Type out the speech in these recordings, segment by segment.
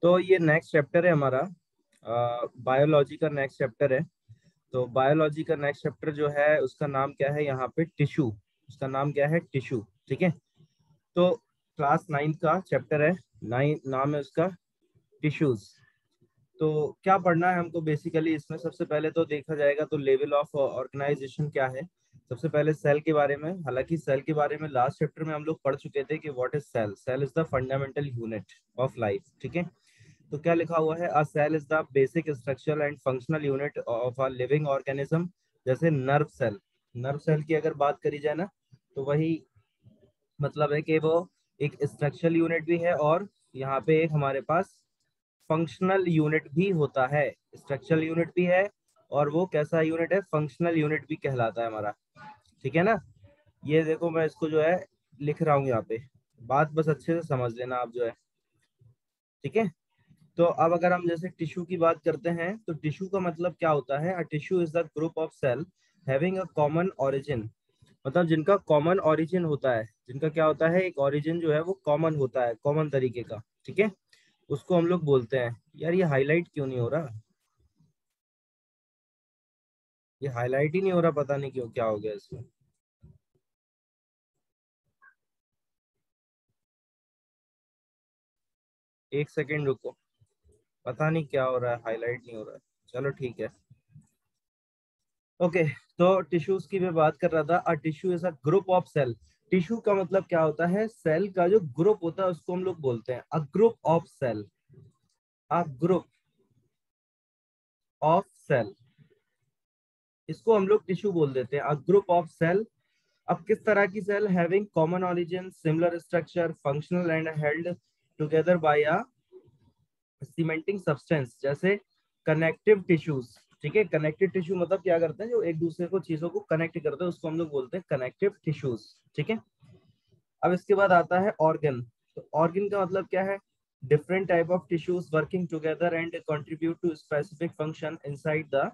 तो ये next chapter है हमारा, बायोलॉजी का नेक्स्ट चैप्टर है। तो बायोलॉजी का नेक्स्ट चैप्टर जो है उसका नाम क्या है यहाँ पे, टिश्यू। उसका नाम क्या है, टिश्यू। ठीक है, तो क्लास 9 का चैप्टर है, 9 नाम है उसका, टिश्यूज। तो क्या पढ़ना है हमको बेसिकली इसमें, सबसे पहले तो देखा जाएगा तो लेवल ऑफ ऑर्गेनाइजेशन क्या है। सबसे पहले सेल के बारे में, हालांकि सेल के बारे में लास्ट चैप्टर में हम लोग पढ़ चुके थे कि what is cell. Cell is the fundamental unit of life. ठीक है, तो क्या लिखा हुआ है, a cell is the basic structural and functional unit of a living organism. जैसे नर्व सेल, नर्व सेल की अगर बात करी जाए ना, तो वही मतलब है कि वो एक स्ट्रक्चरल यूनिट भी है, और यहाँ पे एक हमारे पास फंक्शनल यूनिट भी होता है। स्ट्रक्चरल यूनिट भी है, और वो कैसा यूनिट है, फंक्शनल यूनिट भी कहलाता है हमारा। ठीक है ना, ये देखो मैं इसको जो है लिख रहा हूँ यहाँ पे, बात बस अच्छे से समझ लेना आप जो है। ठीक है, तो अब अगर हम जैसे टिश्यू की बात करते हैं, तो टिश्यू का मतलब क्या होता है, a tissue is the group of cell having a common origin. मतलब जिनका कॉमन ओरिजिन होता है, जिनका क्या होता है, एक ओरिजिन जो है वो कॉमन होता है, कॉमन तरीके का। ठीक है, उसको हम लोग बोलते हैं। यार ये हाईलाइट क्यों नहीं हो रहा, ये हाईलाइट ही नहीं हो रहा, पता नहीं क्यों, क्या हो गया इसमें। एक सेकेंड रुको, पता नहीं क्या हो रहा है, हाईलाइट नहीं हो रहा है। चलो ठीक है, ओके। तो टिश्यूज की मैं बात कर रहा था, a tissue is a group of cell. Tissue का मतलब क्या होता है, सेल का जो ग्रुप होता है उसको हम लोग बोलते हैं a group of cell. A group of cell, इसको हम लोग टिश्यू बोल देते हैं, अ ग्रुप ऑफ सेल। अब किस तरह की cell, having common origin, similar structure, functional and held together by a cementing substance. जैसे कनेक्टिव टिश्यूज। ठीक है, कनेक्टिव टिश्यू मतलब क्या करते हैं, जो एक दूसरे को चीजों को कनेक्ट करते हैं, उसको हम लोग बोलते हैं कनेक्टिव टिश्यूज। ठीक है, अब इसके बाद आता है ऑर्गन। तो ऑर्गन का मतलब क्या है, different type of tissues working together and contribute to specific function inside the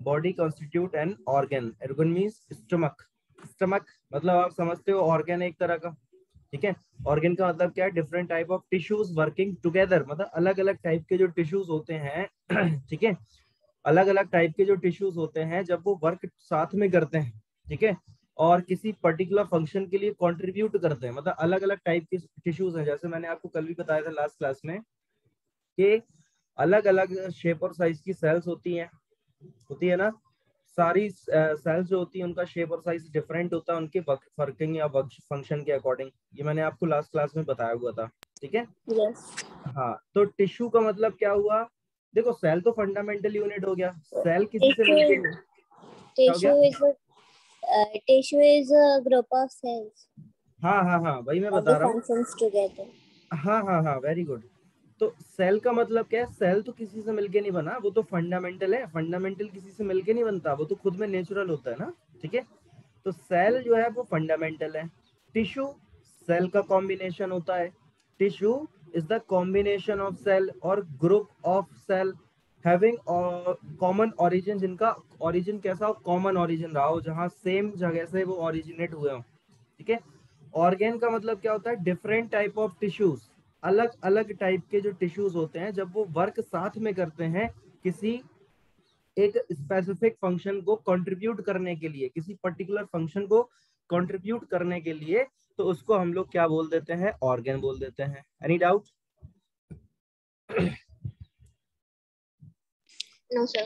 body constitute an organ. Organ means stomach. Stomach मतलब आप समझते हो ऑर्गन एक तरह का। ठीक है, ऑर्गन का मतलब क्या है, different type of tissues working together, मतलब अलग अलग टाइप के जो टिश्यूज होते हैं ठीक है, अलग अलग टाइप के जो टिश्यूज होते हैं, जब वो वर्क साथ में करते हैं, ठीक है, और किसी पर्टिकुलर फंक्शन के लिए कंट्रीब्यूट करते हैं, मतलब अलग अलग टाइप के टिश्यूज हैं। जैसे मैंने आपको कल भी बताया था लास्ट क्लास में कि अलग अलग शेप और साइज की सेल्स होती है ना। सारी सेल्स जो होती है उनका शेप और साइज डिफरेंट होता है, उनके वर्किंग या फंक्शन के अकॉर्डिंग। ये मैंने आपको लास्ट क्लास में बताया हुआ था। ठीक है, Yes. हाँ। तो टिश्यू का मतलब क्या हुआ, देखो सेल तो फंडामेंटल यूनिट हो गया, सेल किसी से मिलके Tissue, क्या हो गया। tissue is a group of cells हाँ हाँ हाँ, वही मैं that बता do रहा हूँ। functions together. हाँ हाँ हाँ, वेरी गुड। तो सेल का मतलब क्या है, सेल तो किसी से मिलके नहीं बना, वो तो फंडामेंटल है। फंडामेंटल किसी से मिलके नहीं बनता, वो तो खुद में नेचुरल होता है ना। ठीक है, तो सेल जो है वो फंडामेंटल है। टिश्यू सेल का कॉम्बिनेशन होता है। Tissue is the combination of cell और group of cell having common origin, जिनका ओरिजिन कैसा हो, कॉमन ओरिजिन रहा हो, जहाँ सेम जगह से वो ओरिजिनेट हुए हो। ठीक है, ऑर्गेन का मतलब क्या होता है, डिफरेंट टाइप ऑफ टिश्यूज, अलग अलग टाइप के जो टिश्यूज होते हैं, जब वो वर्क साथ में करते हैं किसी एक स्पेसिफिक फंक्शन को कंट्रीब्यूट करने के लिए, किसी पर्टिकुलर फंक्शन को कंट्रीब्यूट करने के लिए, तो उसको हम लोग क्या बोल देते हैं, ऑर्गन बोल देते हैं। Any doubt? No, sir.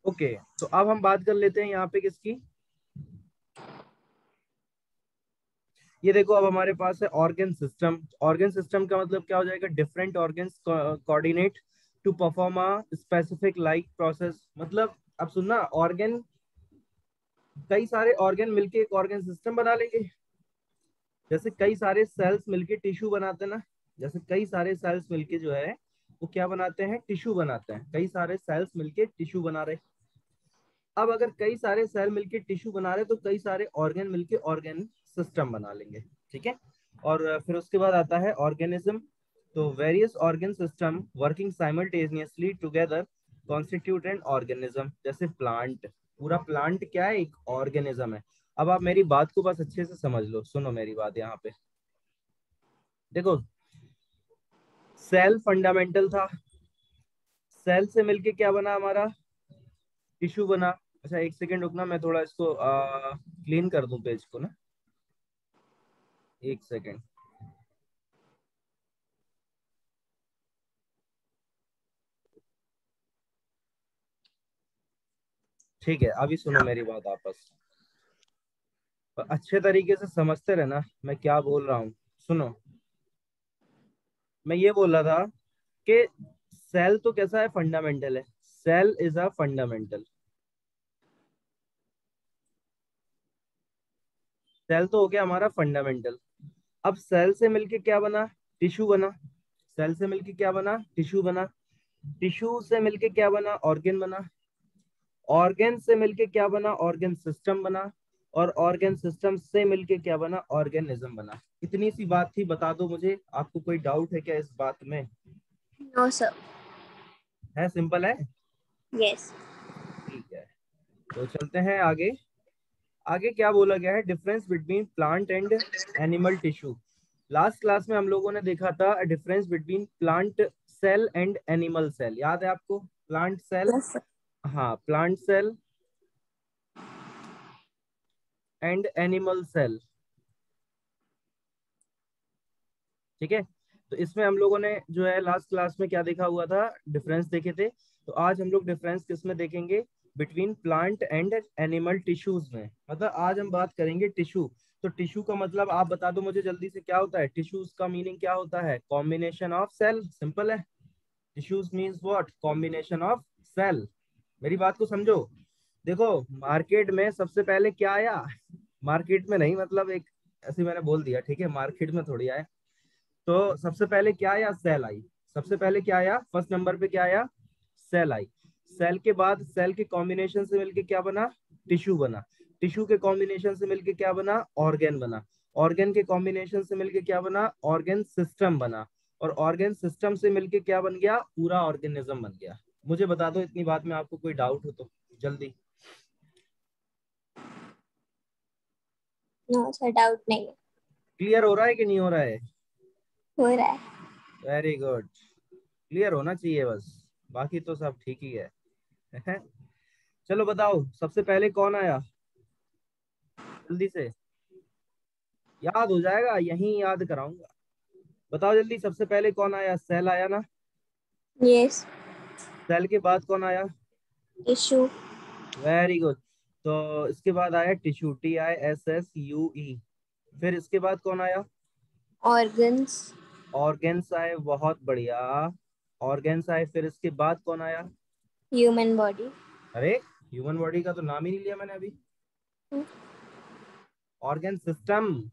Okay, तो अब हम बात कर लेते हैं यहाँ पे किसकी, ये देखो अब हमारे पास है ऑर्गन सिस्टम। ऑर्गन सिस्टम का मतलब क्या हो जाएगा, different organs coordinate to perform a specific like process. मतलब अब सुनना, ऑर्गन, कई सारे ऑर्गन मिलके एक ऑर्गन सिस्टम बना लेंगे। जैसे कई सारे सेल्स मिलके टिश्यू बनाते हैं ना, जैसे कई सारे सेल्स मिलके जो है वो क्या बनाते हैं, टिश्यू बनाते हैं। कई सारे सेल्स मिलके टिश्यू बना रहे। अब अगर कई सारे सेल मिलके टिश्यू बना रहे तो कई सारे ऑर्गन मिलके ऑर्गन सिस्टम बना लेंगे। ठीक है, और फिर उसके बाद आता है ऑर्गेनिज्म। तो various organ system working simultaneously together constitute an organism. जैसे प्लांट, पूरा प्लांट क्या है, एक ऑर्गेनिज्म है। अब आप मेरी बात को बस अच्छे से समझ लो, सुनो मेरी बात यहाँ पे। देखो सेल फंडामेंटल था, सेल से मिलके क्या बना हमारा? टिश्यू बना। अच्छा एक सेकेंड रुकना, मैं थोड़ा इसको क्लीन कर दूं पेज को ना, एक सेकेंड। ठीक है, अभी सुनो मेरी बात आपस, और अच्छे तरीके से समझते रहना मैं क्या बोल रहा हूँ। सुनो, मैं ये बोल रहा था कि सेल तो कैसा है? फंडामेंटल है। Cell is a fundamental. Cell तो हो गया हमारा फंडामेंटल। अब सेल से मिलके क्या बना? टिश्यू बना। सेल से मिलके क्या बना? टिश्यू बना। टिश्यू से मिलके क्या बना? ऑर्गन बना। ऑर्गन से मिलके क्या बना? ऑर्गन सिस्टम बना। और ऑर्गन सिस्टम से मिलके क्या बना? ऑर्गेनिज्म बना। इतनी सी बात थी, बता दो मुझे, आपको कोई डाउट है क्या इस बात में? No, sir. है, सिंपल है। Yes. ठीक है, तो चलते हैं आगे। आगे क्या बोला गया है? Difference between plant and animal tissue. Last class में हम लोगों ने देखा था difference between plant cell and animal cell, याद है आपको? Plant cell, Yes, sir. हाँ, plant cell and animal cell. ठीक है, तो इसमें हम लोगों ने जो है लास्ट क्लास में क्या देखा हुआ था? डिफरेंस देखे थे। तो आज हम लोग डिफरेंस किस में देखेंगे? Between plant and animal tissues में। मतलब आज हम बात करेंगे टिश्यू। तो टिश्यू का मतलब आप बता दो मुझे जल्दी से, क्या होता है? टिश्यूज का मीनिंग क्या होता है? कॉम्बिनेशन ऑफ सेल, सिंपल है। Tissues means what? Combination of cell. मेरी बात को समझो। देखो, मार्केट में सबसे पहले क्या आया? मार्केट में नहीं, मतलब एक ऐसे मैंने बोल दिया, ठीक है, मार्केट में थोड़ी आया। तो सबसे पहले क्या आया? सेल आई। सबसे पहले क्या आया? फर्स्ट नंबर पे क्या आया? सेल आई। सेल के बाद सेल के कॉम्बिनेशन से मिलके क्या बना? टिश्यू बना। टिश्यू के कॉम्बिनेशन से मिलके क्या बना? ऑर्गन बना। ऑर्गन के कॉम्बिनेशन से मिलके क्या बना? ऑर्गन सिस्टम बना। और ऑर्गन सिस्टम से मिलके क्या बन गया? पूरा ऑर्गेनिज्म बन गया। मुझे बता दो इतनी बात में आपको कोई डाउट हो तो जल्दी। No, sir. Doubt नहीं है. क्लियर हो रहा है कि नहीं हो रहा है? हो रहा है. Very good. क्लियर होना चाहिए बस, बाकी तो सब ठीक ही है। चलो बताओ, सबसे पहले कौन आया? जल्दी से, याद हो जाएगा, यहीं याद कराऊंगा। बताओ जल्दी, सबसे पहले कौन आया? सेल आया ना? Yes. सेल के बाद कौन आया? Tissue. Very good. तो इसके बाद आया टिश्यू, TISSUE। फिर इसके बाद कौन आया? Organs. ऑर्गेन्स आए, बहुत बढ़िया। ऑर्गेन्स आए, फिर इसके बाद कौन आया? Human body. अरे, ह्यूमन बॉडी का तो नाम ही नहीं लिया मैंने अभी। Organ system.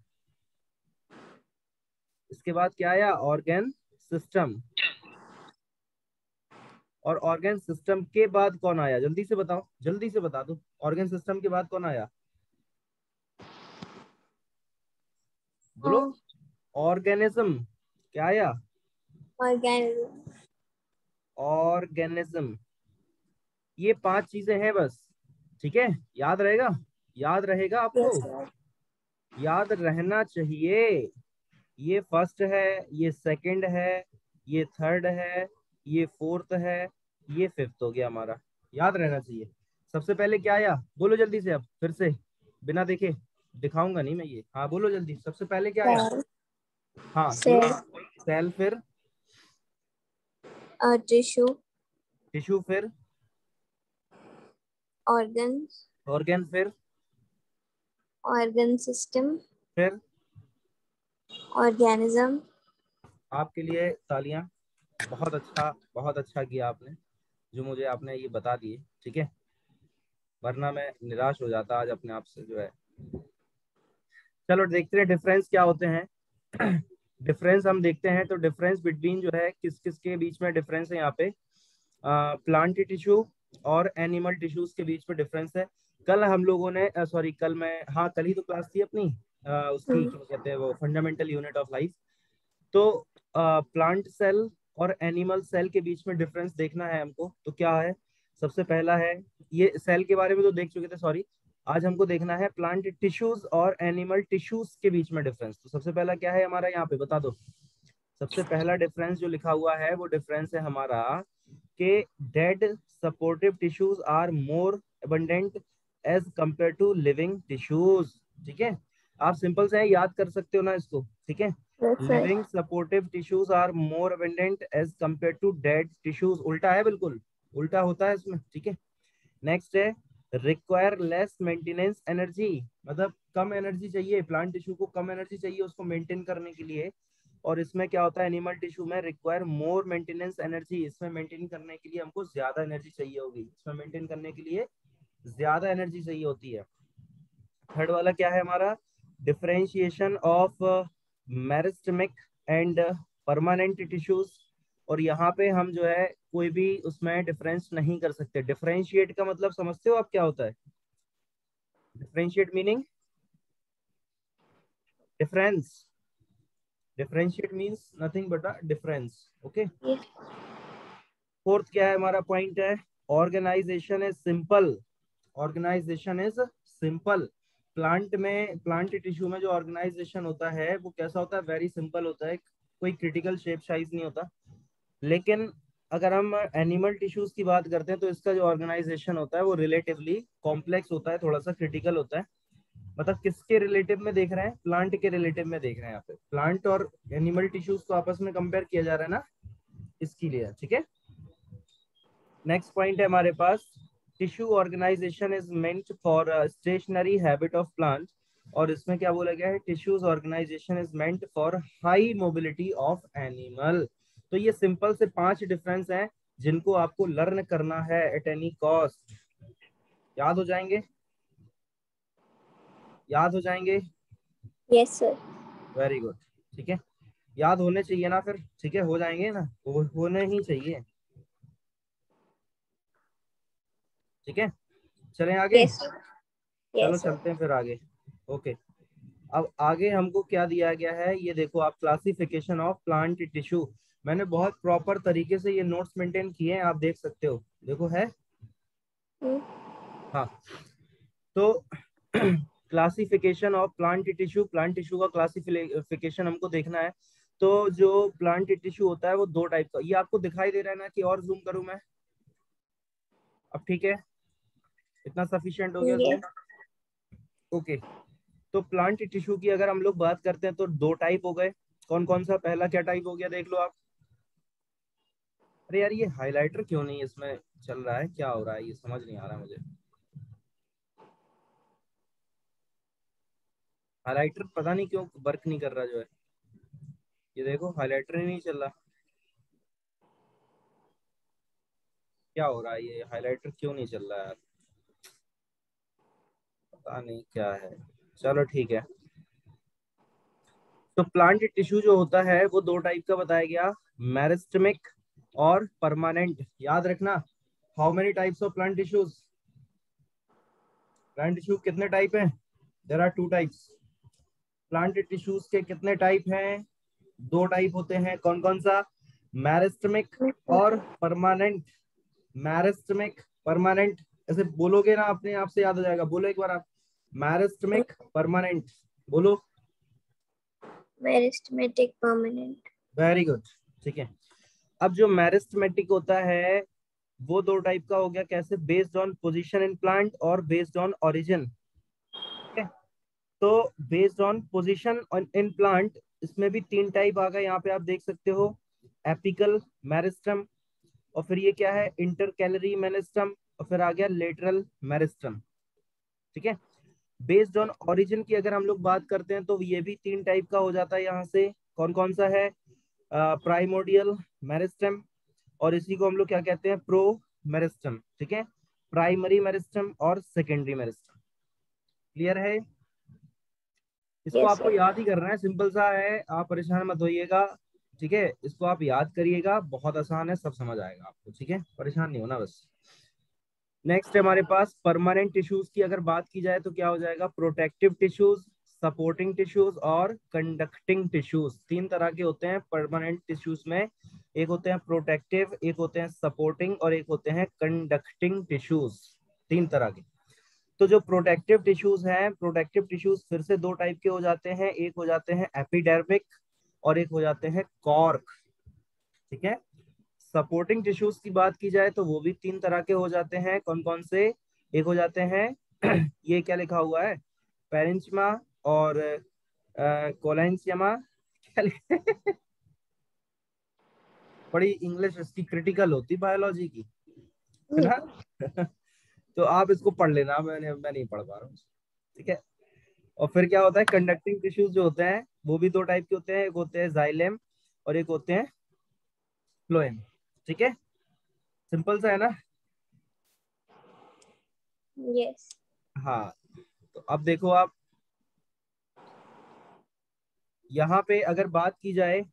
इसके बाद क्या आया? Organ system. और ऑर्गन सिस्टम के बाद कौन आया? जल्दी से बताओ, जल्दी से बता दो, ऑर्गन सिस्टम के बाद कौन आया? बोलो। Oh, organism. क्या आया? organism. ऑर्गेनिज्म। ये 5 चीजें हैं बस, ठीक है? याद रहेगा? याद रहेगा आपको? Yes, sir. याद रहना चाहिए। ये फर्स्ट है, ये सेकंड है, ये थर्ड है, ये फोर्थ है, ये फिफ्थ हो गया हमारा। याद रहना चाहिए। सबसे पहले क्या आया? बोलो जल्दी से, अब फिर से, बिना देखे दिखाऊंगा नहीं मैं ये। हाँ बोलो जल्दी, सबसे पहले क्या आया? Cell. हाँ बोलो। Cell. सेल, फिर Tissue. टिश्यू, फिर Organs. ऑर्गन, फिर Organ system. फिर Organism. आपके लिए तालियां। बहुत अच्छा, बहुत अच्छा किया आपने, जो मुझे आपने ये बता दिए, ठीक है, वरना मैं निराश हो जाता आज अपने आप से जो है। चलो देखते हैं डिफरेंस क्या होते हैं। डिफरेंस हम देखते हैं, तो डिफरेंस बिटवीन जो है किस किस के बीच में डिफरेंस है यहाँ पे? प्लांट टिश्यू और एनिमल टिश्यूज के बीच में डिफरेंस है। कल हम लोगों ने सॉरी, कल मैं, हाँ कल ही तो क्लास थी अपनी, उसकी क्या कहते हैं वो, फंडामेंटल यूनिट ऑफ लाइफ। तो प्लांट सेल और एनिमल सेल के बीच में डिफरेंस देखना है हमको, तो क्या है? सबसे पहला है, ये सेल के बारे में तो देख चुके थे, सॉरी। आज हमको देखना है प्लांट टिश्यूज और एनिमल टिश्यूज के बीच में डिफरेंस। तो सबसे पहला क्या है हमारा यहाँ पे, बता दो। सबसे पहला डिफरेंस जो लिखा हुआ है वो डिफरेंस है हमारा के dead supportive tissues are more abundant as compare to living tissues. ठीक है, आप सिंपल से याद कर सकते हो ना इसको। ठीक है, Yes, sir. Living supportive tissues are more abundant as compare to dead tissues. उल्टा है, बिल्कुल उल्टा होता है इसमें। ठीक है, नेक्स्ट है रिक्वायर लेस मेंटेनेंस एनर्जी, मतलब कम एनर्जी चाहिए प्लांट टिश्यू को, कम एनर्जी चाहिए उसको मेंटेन करने के लिए। और इसमें क्या होता है, एनिमल टिश्यू में रिक्वायर मोर मेंटेनेंस एनर्जी, इसमें मेंटेन करने के लिए हमको ज्यादा एनर्जी चाहिए होगी, इसमें मेंटेन करने के लिए ज्यादा एनर्जी चाहिए होती है। थर्ड वाला क्या है हमारा, differentiation of meristematic and permanent tissues. और यहाँ पे हम जो है कोई भी उसमें डिफरेंस नहीं कर सकते। डिफरेंशिएट का मतलब समझते हो आप क्या होता है? Differentiate meaning difference, differentiate means nothing but a difference. Okay, Yes. Fourth क्या है हमारा पॉइंट है, organisation is simple. Organisation is simple. Plant में, प्लांट टिश्यू में जो ऑर्गेनाइजेशन होता है वो कैसा होता है, वेरी सिंपल होता है, कोई क्रिटिकल शेप साइज नहीं होता। लेकिन अगर हम एनिमल टिश्यूज की बात करते हैं तो इसका जो ऑर्गेनाइजेशन होता है वो रिलेटिवली कॉम्प्लेक्स होता है, थोड़ा सा क्रिटिकल होता है। मतलब किसके रिलेटिव में देख रहे हैं, प्लांट के रिलेटिव में देख रहे हैं। यहाँ पे प्लांट और एनिमल टिश्यूज को आपस में कंपेयर किया जा रहा है ना, इसके लिए। ठीक है, नेक्स्ट पॉइंट है हमारे पास, tissue organisation is meant for stationary habit of plant. और इसमें क्या बोला गया है, tissues organisation is meant for high mobility of animal. तो ये सिंपल से 5 डिफरेंस हैं जिनको आपको लर्न करना है एट एनी कॉस्ट। याद हो जाएंगे, याद हो जाएंगे। Yes, sir. Very good. ठीक है, याद होने चाहिए ना फिर। ठीक है, हो जाएंगे ना, होने ही चाहिए। ठीक है, चलें आगे। Yes, sir. चलो Yes, sir. चलते हैं फिर आगे। ओके, अब आगे हमको क्या दिया गया है, ये देखो आप, क्लासिफिकेशन ऑफ प्लांट टिश्यू। मैंने बहुत प्रॉपर तरीके से ये नोट्स मेंटेन किए हैं, आप देख सकते हो, देखो है। Hmm. हाँ, तो classification of plant tissue, plant tissue का क्लासिफिकेशन हमको देखना है। तो जो प्लांट टिश्यू होता है वो 2 टाइप का, ये आपको दिखाई दे रहा है ना, कि और जूम करूं मैं? अब ठीक है, इतना सफिशिएंट हो गया जूम? Yes. ओके, तो प्लांट टिश्यू की अगर हम लोग बात करते हैं तो 2 टाइप हो गए। कौन कौन सा? पहला क्या टाइप हो गया, देख लो आप। अरे यार, ये हाइलाइटर क्यों नहीं इसमें चल रहा है, क्या हो रहा है, ये समझ नहीं आ रहा मुझे। हाइलाइटर पता नहीं क्यों वर्क नहीं कर रहा जो है, ये देखो हाइलाइटर ही नहीं चल रहा, क्या हो रहा है, ये हाइलाइटर क्यों नहीं चल रहा है यार, पता नहीं क्या है। चलो ठीक है, तो प्लांट टिश्यू जो होता है वो 2 टाइप का बताया गया, मेरिस्टेमिक और परमानेंट। याद रखना, how many types of plant tissues? Plant tissue कितने टाइप हैं? There are 2 types. Plant tissues के कितने टाइप हैं? 2 टाइप होते हैं। कौन कौन सा? मैरिस्टेमिक और परमानेंट। मैरिस्टेमिक, परमानेंट, ऐसे बोलोगे ना अपने आप से याद हो जाएगा। बोलो एक बार आप, मैरिस्टेमिक, परमानेंट, बोलो। Meristematic permanent. Very good. ठीक है, अब जो मैरिस्टेमेटिक होता है वो 2 टाइप का हो गया। कैसे? Based on position in plant और बेस्ड ऑन ओरिजिन। ठीक है, तो based on position in plant, इसमें भी 3 टाइप आ गए, यहाँ पे आप देख सकते हो। एपिकल मेरिस्टम, और फिर ये क्या है, इंटरकैलरी मेरिस्टम, और फिर आ गया लेटरल मेरिस्टम। ठीक है, बेस्ड ऑन ओरिजिन की अगर हम लोग बात करते हैं तो ये भी 3 टाइप का हो जाता है यहाँ से। कौन कौन सा है? प्राइमोडियल मेरिस्टम, और इसी को हम लोग क्या कहते हैं, प्रो मेरिस्टम। ठीक है, प्राइमरी मेरिस्टम और सेकेंडरी मेरिस्टम। क्लियर है? इसको Yes, आपको sir. याद ही करना है, सिंपल सा है, आप परेशान मत होइएगा। ठीक है, इसको आप याद करिएगा, बहुत आसान है, सब समझ आएगा आपको। ठीक है, परेशान नहीं होना बस। नेक्स्ट है हमारे पास परमानेंट टिश्यूज की अगर बात की जाए तो क्या हो जाएगा, प्रोटेक्टिव टिश्यूज, सपोर्टिंग टिश्यूज और कंडक्टिंग टिश्यूज। 3 तरह के होते हैं परमानेंट टिश्यूज में, एक होते हैं प्रोटेक्टिव, एक होते हैं सपोर्टिंग, और एक होते हैं कंडक्टिंग टिश्यूज। 3 तरह के। तो जो प्रोटेक्टिव टिश्यूज हैं, प्रोटेक्टिव टिश्यूज फिर से 2 टाइप के हो जाते हैं, एक हो जाते हैं एपिडर्मिक और एक हो जाते हैं कॉर्क। ठीक है, सपोर्टिंग टिश्यूज की बात की जाए तो वो भी 3 तरह के हो जाते हैं। कौन कौन से? एक हो जाते हैं ये क्या लिखा हुआ है, पेरेंचिमा और कोलेंशियमा। क्या बड़ी इंग्लिश इसकी क्रिटिकल होती बायोलॉजी की, है ना? तो आप इसको पढ़ लेना, मैं नहीं पढ़ पा रहा हूँ, ठीक है। और फिर क्या होता है, कंडक्टिंग टिश्यूज जो होते हैं वो भी 2 टाइप के होते हैं, एक होते हैं जाइलेम और एक होते हैं फ्लोएम, ठीक है। सिंपल सा है ना? Yes. हाँ, तो अब देखो आप यहाँ पे अगर बात की जाए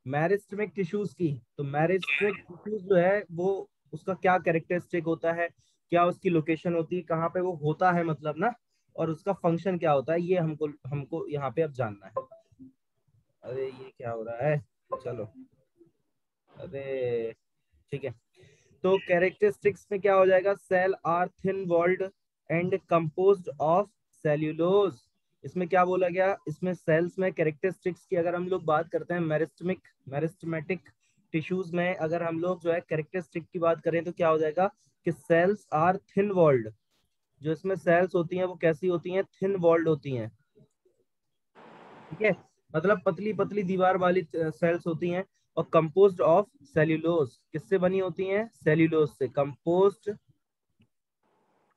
मेरिस्टेमिक टिश्यूज की, तो मेरिस्टेमिक टिश्यूज जो है वो उसका क्या कैरेक्टरिस्टिक होता है, क्या उसकी लोकेशन होती है, कहाँ पे वो होता है मतलब ना, और उसका फंक्शन क्या होता है, ये हमको हमको यहाँ पे अब जानना है। अरे ये क्या हो रहा है, चलो, अरे ठीक है। तो कैरेक्टरिस्टिक्स में क्या हो जाएगा, cell are thin walled and composed of cellulose. इसमें क्या बोला गया, इसमें सेल्स में कैरेक्टरिस्टिक्स की अगर हम लोग बात करते हैं, मेरिस्टेमेटिक टिश्यूज में अगर हम लोग जो है कैरेक्टरिस्टिक की बात करें तो क्या हो जाएगा कि सेल्स आर थिन वॉल्ड। जो इसमें सेल्स होती हैं वो कैसी होती हैं, थिन वॉल्ड होती हैं, ठीक है। मतलब पतली पतली दीवार वाली सेल्स होती हैं। और कंपोज्ड ऑफ सेल्यूलोज, किससे बनी होती हैं, सेल्यूलोज से।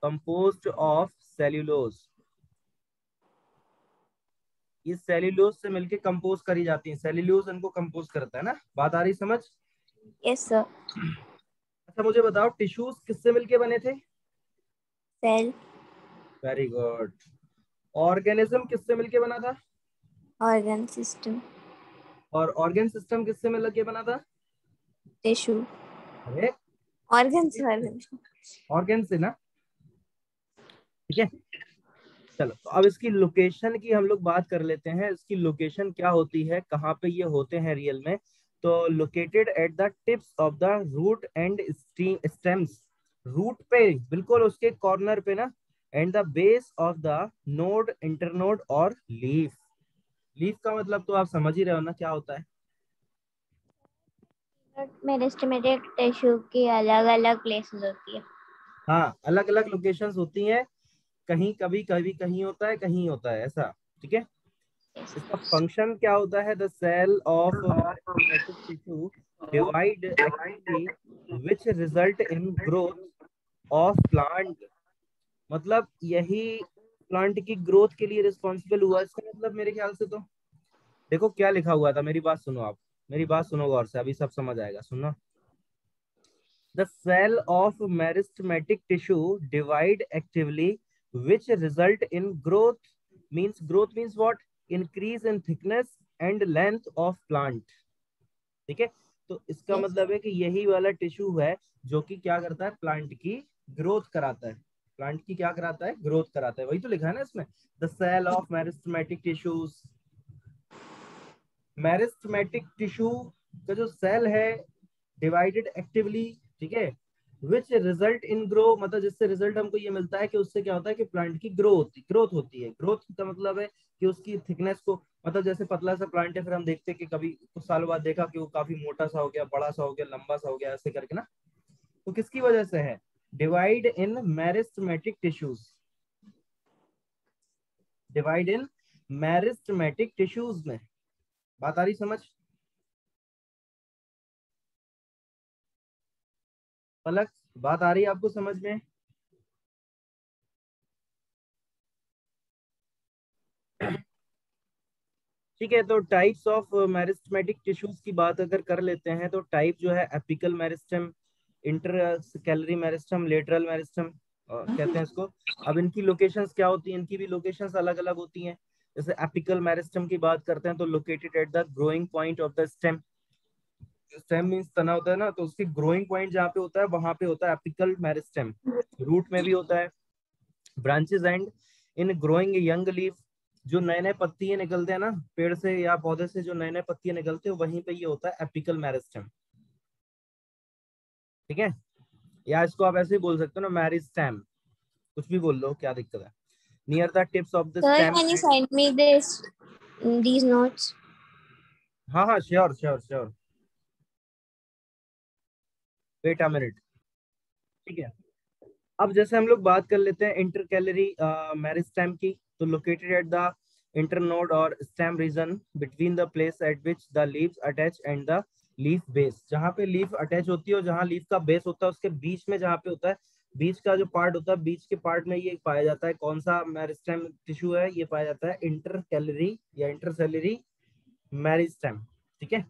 कंपोज्ड ऑफ सेल्यूलोज, ये सेल्यूलोज से मिलके कंपोज करी जाती हैं, सेल्यूलोज इनको कंपोज करता है ना। बात आ रही समझ? Yes, sir. अच्छा मुझे बताओ टिश्यूज किससे मिलके बने थे? Cell. Very good. ऑर्गेनिज्म किससे मिलके बना था? Organ system. और ऑर्गेन सिस्टम किससे मिलके बना था? Tissue. अरे Organs. Organs. ऑर्गेन से ना, ठीक है। चलो तो अब इसकी लोकेशन की हम लोग बात कर लेते हैं, इसकी लोकेशन क्या होती है, कहाँ पे ये होते हैं रियल में। तो located at the tips of the root and stems, root पे बिल्कुल उसके कॉर्नर पे ना, and the base of the node, internode और लीफ। लीफ का मतलब तो आप समझ ही रहे हो ना क्या होता है। मेरिस्टेमेटिक टिश्यू की अलग अलग प्लेसेस होती है। हाँ, अलग अलग लोकेशंस होती हैं, कहीं कभी कभी कहीं होता है, कहीं होता है, ऐसा, ठीक है। इसका फंक्शन क्या होता है, the cell of meristematic tissue divide actively which result in growth of plant. मतलब यही प्लांट की ग्रोथ के लिए रिस्पॉन्सिबल हुआ, इसका मतलब मेरे ख्याल से तो देखो क्या लिखा हुआ था, मेरी बात सुनो आप, मेरी बात सुनो गौर से, अभी सब समझ आएगा, सुनो। The cell of meristematic tissue divide actively, which result in growth. Means growth means what? Increase in thickness and length of plant. ठीक है। तो इसका Yes. मतलब है कि यही वाला टिश्यू है जो कि क्या करता है, प्लांट की ग्रोथ कराता है। प्लांट की क्या कराता है, ग्रोथ कराता है, वही तो लिखा है ना इसमें, the cell of meristematic tissues. Meristematic tissue का जो सेल है डिवाइडेड एक्टिवली, ठीक है, विच रिजल्ट इन ग्रो, मतलब जिससे रिजल्ट हमको ये मिलता है कि उससे क्या होता है कि प्लांट की ग्रोथ होती है। ग्रोथ का मतलब है कि उसकी थिकनेस को, मतलब जैसे पतला सा प्लांट है, फिर हम देखते हैं कि कभी कुछ साल बाद देखा कि वो काफी मोटा सा हो गया, बड़ा सा हो गया, लंबा सा हो गया, ऐसे करके ना। तो किसकी वजह से है, divide in meristematic tissues, divide in meristematic tissues में। बात आ रही समझ? पलक, बात आ रही है आपको समझ में? ठीक है, तो टाइप्स ऑफ मेरिस्टेमेटिक टिश्यूज की बात अगर कर लेते हैं तो टाइप जो है apical meristem, intercalary meristem, lateral meristem कहते हैं इसको। अब इनकी लोकेशंस क्या होती हैं, इनकी भी लोकेशंस अलग अलग होती हैं। जैसे एपिकल मेरिस्टम की बात करते हैं तो located at the growing point of the stem. Stem means तना होता है ना, तो उसकी ग्रोइंग पॉइंट जहाँ पे होता है वहां पे होता है एपिकल मेरिस्टम। रूट में भी होता है। Branches and in growing young leaf, जो नए नए पत्तियां निकलते हैं ना पेड़ से या पौधे से, जो नए नए पत्तियां निकलते हैं वहीं पे ये होता है एपिकल मेरिस्टम, ठीक है। या इसको आप ऐसे ही बोल सकते हो ना, मेरिस्टेम, कुछ भी बोल लो, क्या दिक्कत है। Near the tips of the Sir, stem can you and, send me these notes? हाँ हाँ, sure sure sure. Wait a minute, ठीक है। अब जैसे हम लोग बात कर लेते हैं इंटर कैलरी मेरिस्टेम की, तो लोकेटेड एट द इंटरनोड और stem region between the place at which the leaves attach and the leaf base, जहाँ पे लीफ अटैच होती है और जहाँ लीफ का बेस होता है उसके बीच में जहाँ पे होता है, बीच का जो पार्ट होता है, बीच के पार्ट में ये पाया जाता है। कौन सा मेरिस्टेम टिश्यू है? ये पाया जाता है इंटर कैलरी या इंटरसेलरी मेरिस्टेम, ठीक है।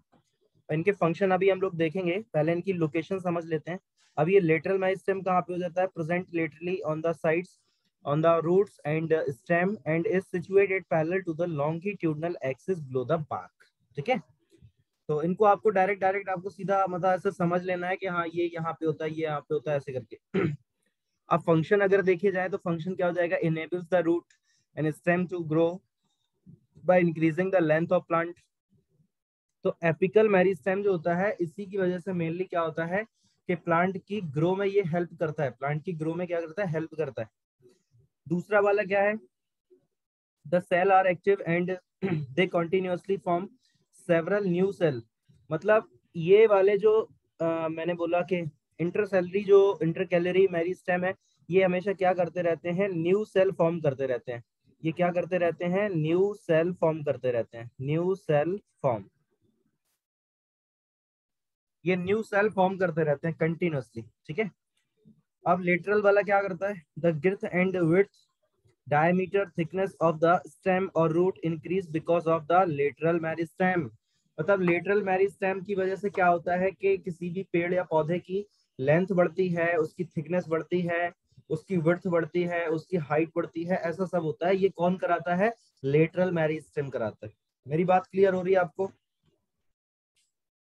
इनके फंक्शन अभी हम लोग देखेंगे, पहले इनकी लोकेशन समझ लेते हैं। अब ये लेटरल मेरिस्टेम कहाँ पे हो जाता है? Present laterally on the sides on the roots and stem and is situated parallel to the longitudinal axis below the bark, ठीक है। तो इनको आपको डायरेक्ट डायरेक्ट आपको सीधा मतलब ऐसे समझ लेना है कि हाँ ये यहाँ पे होता है, ये यहाँ पे होता है, ऐसे करके। अब फंक्शन अगर देखे जाए तो फंक्शन क्या हो जाएगा? Enables the root and stem to grow by increasing the length of plant. तो एपिकल मेरिस्टेम जो होता है, इसी की वजह से मेनली क्या होता है कि प्लांट की ग्रो में ये हेल्प करता है, प्लांट की ग्रो में क्या करता है? हेल्प करता है। दूसरा वाला क्या है? The cell are active and they continuously form several new cell. मतलब ये वाले जो मैंने बोला कि इंटरसेलरी जो इंटर कैलरी मेरिस्टेम है, ये हमेशा क्या करते रहते हैं? न्यू सेल फॉर्म करते रहते हैं। ये क्या करते रहते हैं? न्यू सेल फॉर्म करते रहते हैं, न्यू सेल फॉर्म। ये न्यू सेल फॉर्म करते रहते हैं कंटिन्यूअसली, ठीक है। अब लेटरल वाला क्या करता है? The girth and width diameter thickness of the stem और root increase because of the lateral meristem. मतलब लेटरल मेरिस्टेम की वजह से क्या होता है कि किसी भी पेड़ या पौधे की लेंथ बढ़ती है, उसकी थिकनेस बढ़ती है, उसकी विड्थ बढ़ती है, उसकी हाइट बढ़ती है, ऐसा सब होता है। ये कौन कराता है? लेटरल मेरिस्टेम कराता है। मेरी बात क्लियर हो रही है आपको?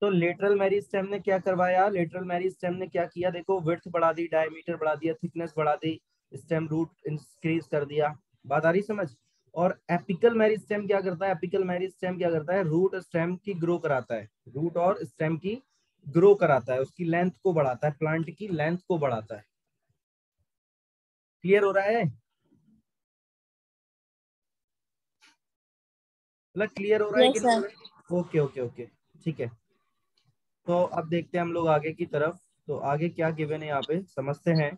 तो लेटरल मेरिस्टेम ने क्या करवाया? लेटरल मेरिस्टेम ने क्या किया? देखो, विड्थ बढ़ा दी, डायमीटर बढ़ा दिया, थिकनेस बढ़ा दी, स्टेम रूट इंक्रीज कर दिया। बात आ रही समझ? और एपिकल मेरिस्टेम क्या करता है? एपिकल मेरिस्टेम क्या करता है? रूट स्टेम की ग्रो कराता है, रूट और स्टेम की ग्रो कराता है, उसकी लेंथ को बढ़ाता है, प्लांट की लेंथ को बढ़ाता है। क्लियर हो रहा है? मतलब क्लियर हो रहा है कि Yes, नहीं sir. हो रहा है? ओके ओके ओके, ठीक है। तो अब देखते हैं हम लोग आगे की तरफ। तो आगे क्या गिवन है यहाँ पे समझते हैं।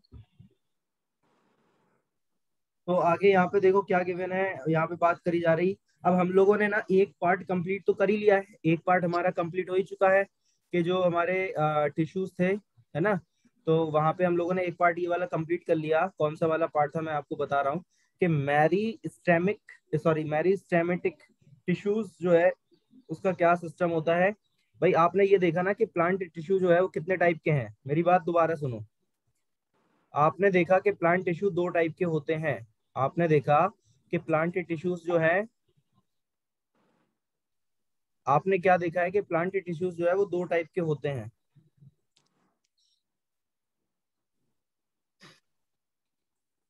तो आगे यहाँ पे देखो क्या गिवन है, यहाँ पे बात करी जा रही। अब हम लोगों ने ना एक पार्ट कंप्लीट तो कर ही लिया है, एक पार्ट हमारा कंप्लीट हो ही चुका है कि जो हमारे टिश्यूज थे, है ना। तो वहां पे हम लोगों ने एक पार्ट ये वाला कंप्लीट कर लिया। कौन सा वाला पार्ट था मैं आपको बता रहा हूँ कि मैरी स्टेमेटिक टिश्यूज जो है उसका क्या सिस्टम होता है। भाई आपने ये देखा ना कि प्लांट टिश्यू जो है वो कितने टाइप के हैं। मेरी बात दोबारा सुनो। आपने देखा कि प्लांट टिश्यू दो टाइप के होते हैं। आपने देखा कि प्लांट टिश्यूज जो है, आपने क्या देखा है कि प्लांट टिश्यूज जो है वो दो टाइप के होते हैं।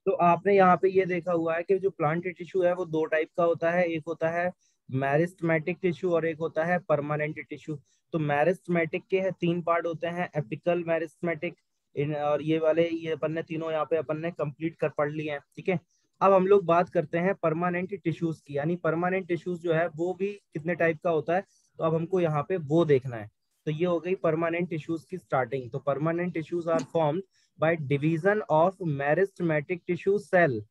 तो आपने यहाँ पे ये देखा हुआ है कि जो प्लांट टिश्यू है वो दो टाइप का होता है, एक होता है मैरिस्टमेटिक टिश्यू और एक होता है परमानेंट टिश्यू। तो मैरिस्टमेटिक के है तीन पार्ट होते हैं, एपिकल मैरिस्टमेटिक, इन और ये वाले, ये अपन ने तीनों यहाँ पे अपन ने कंप्लीट कर पढ़ लिए हैं, ठीक है। अब हम लोग बात करते हैं परमानेंट टिश्यूज की, यानी परमानेंट टिश्यूज जो है वो भी कितने टाइप का होता है, तो अब हमको यहाँ पे वो देखना है। तो ये हो गई परमानेंट टिश्यूज की स्टार्टिंग। तो permanent tissues are formed by division of meristematic tissue cell.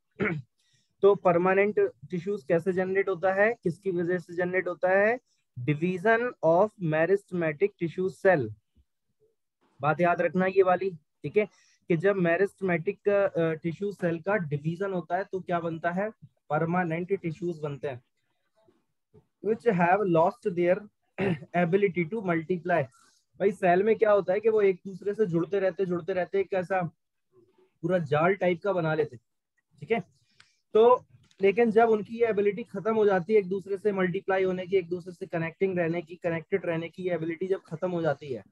तो परमानेंट टिश्यूज कैसे जनरेट होता है, किसकी वजह से जनरेट होता है? Division of meristematic tissue cell. बात याद रखना ये वाली, ठीक है, कि जब मेरिस्टेमेटिक टिश्यू सेल का डिवीजन होता है तो क्या बनता है? परमानेंट टिश्यूज बनते हैं which have lost their ability to multiply। भाई सेल में क्या होता है कि वो एक दूसरे से जुड़ते रहते एक ऐसा पूरा जाल टाइप का बना लेते, ठीक है। तो लेकिन जब उनकी ये एबिलिटी खत्म हो जाती है एक दूसरे से मल्टीप्लाई होने की, एक दूसरे से कनेक्टिंग रहने की, कनेक्टेड रहने की, ये एबिलिटी जब खत्म हो जाती है,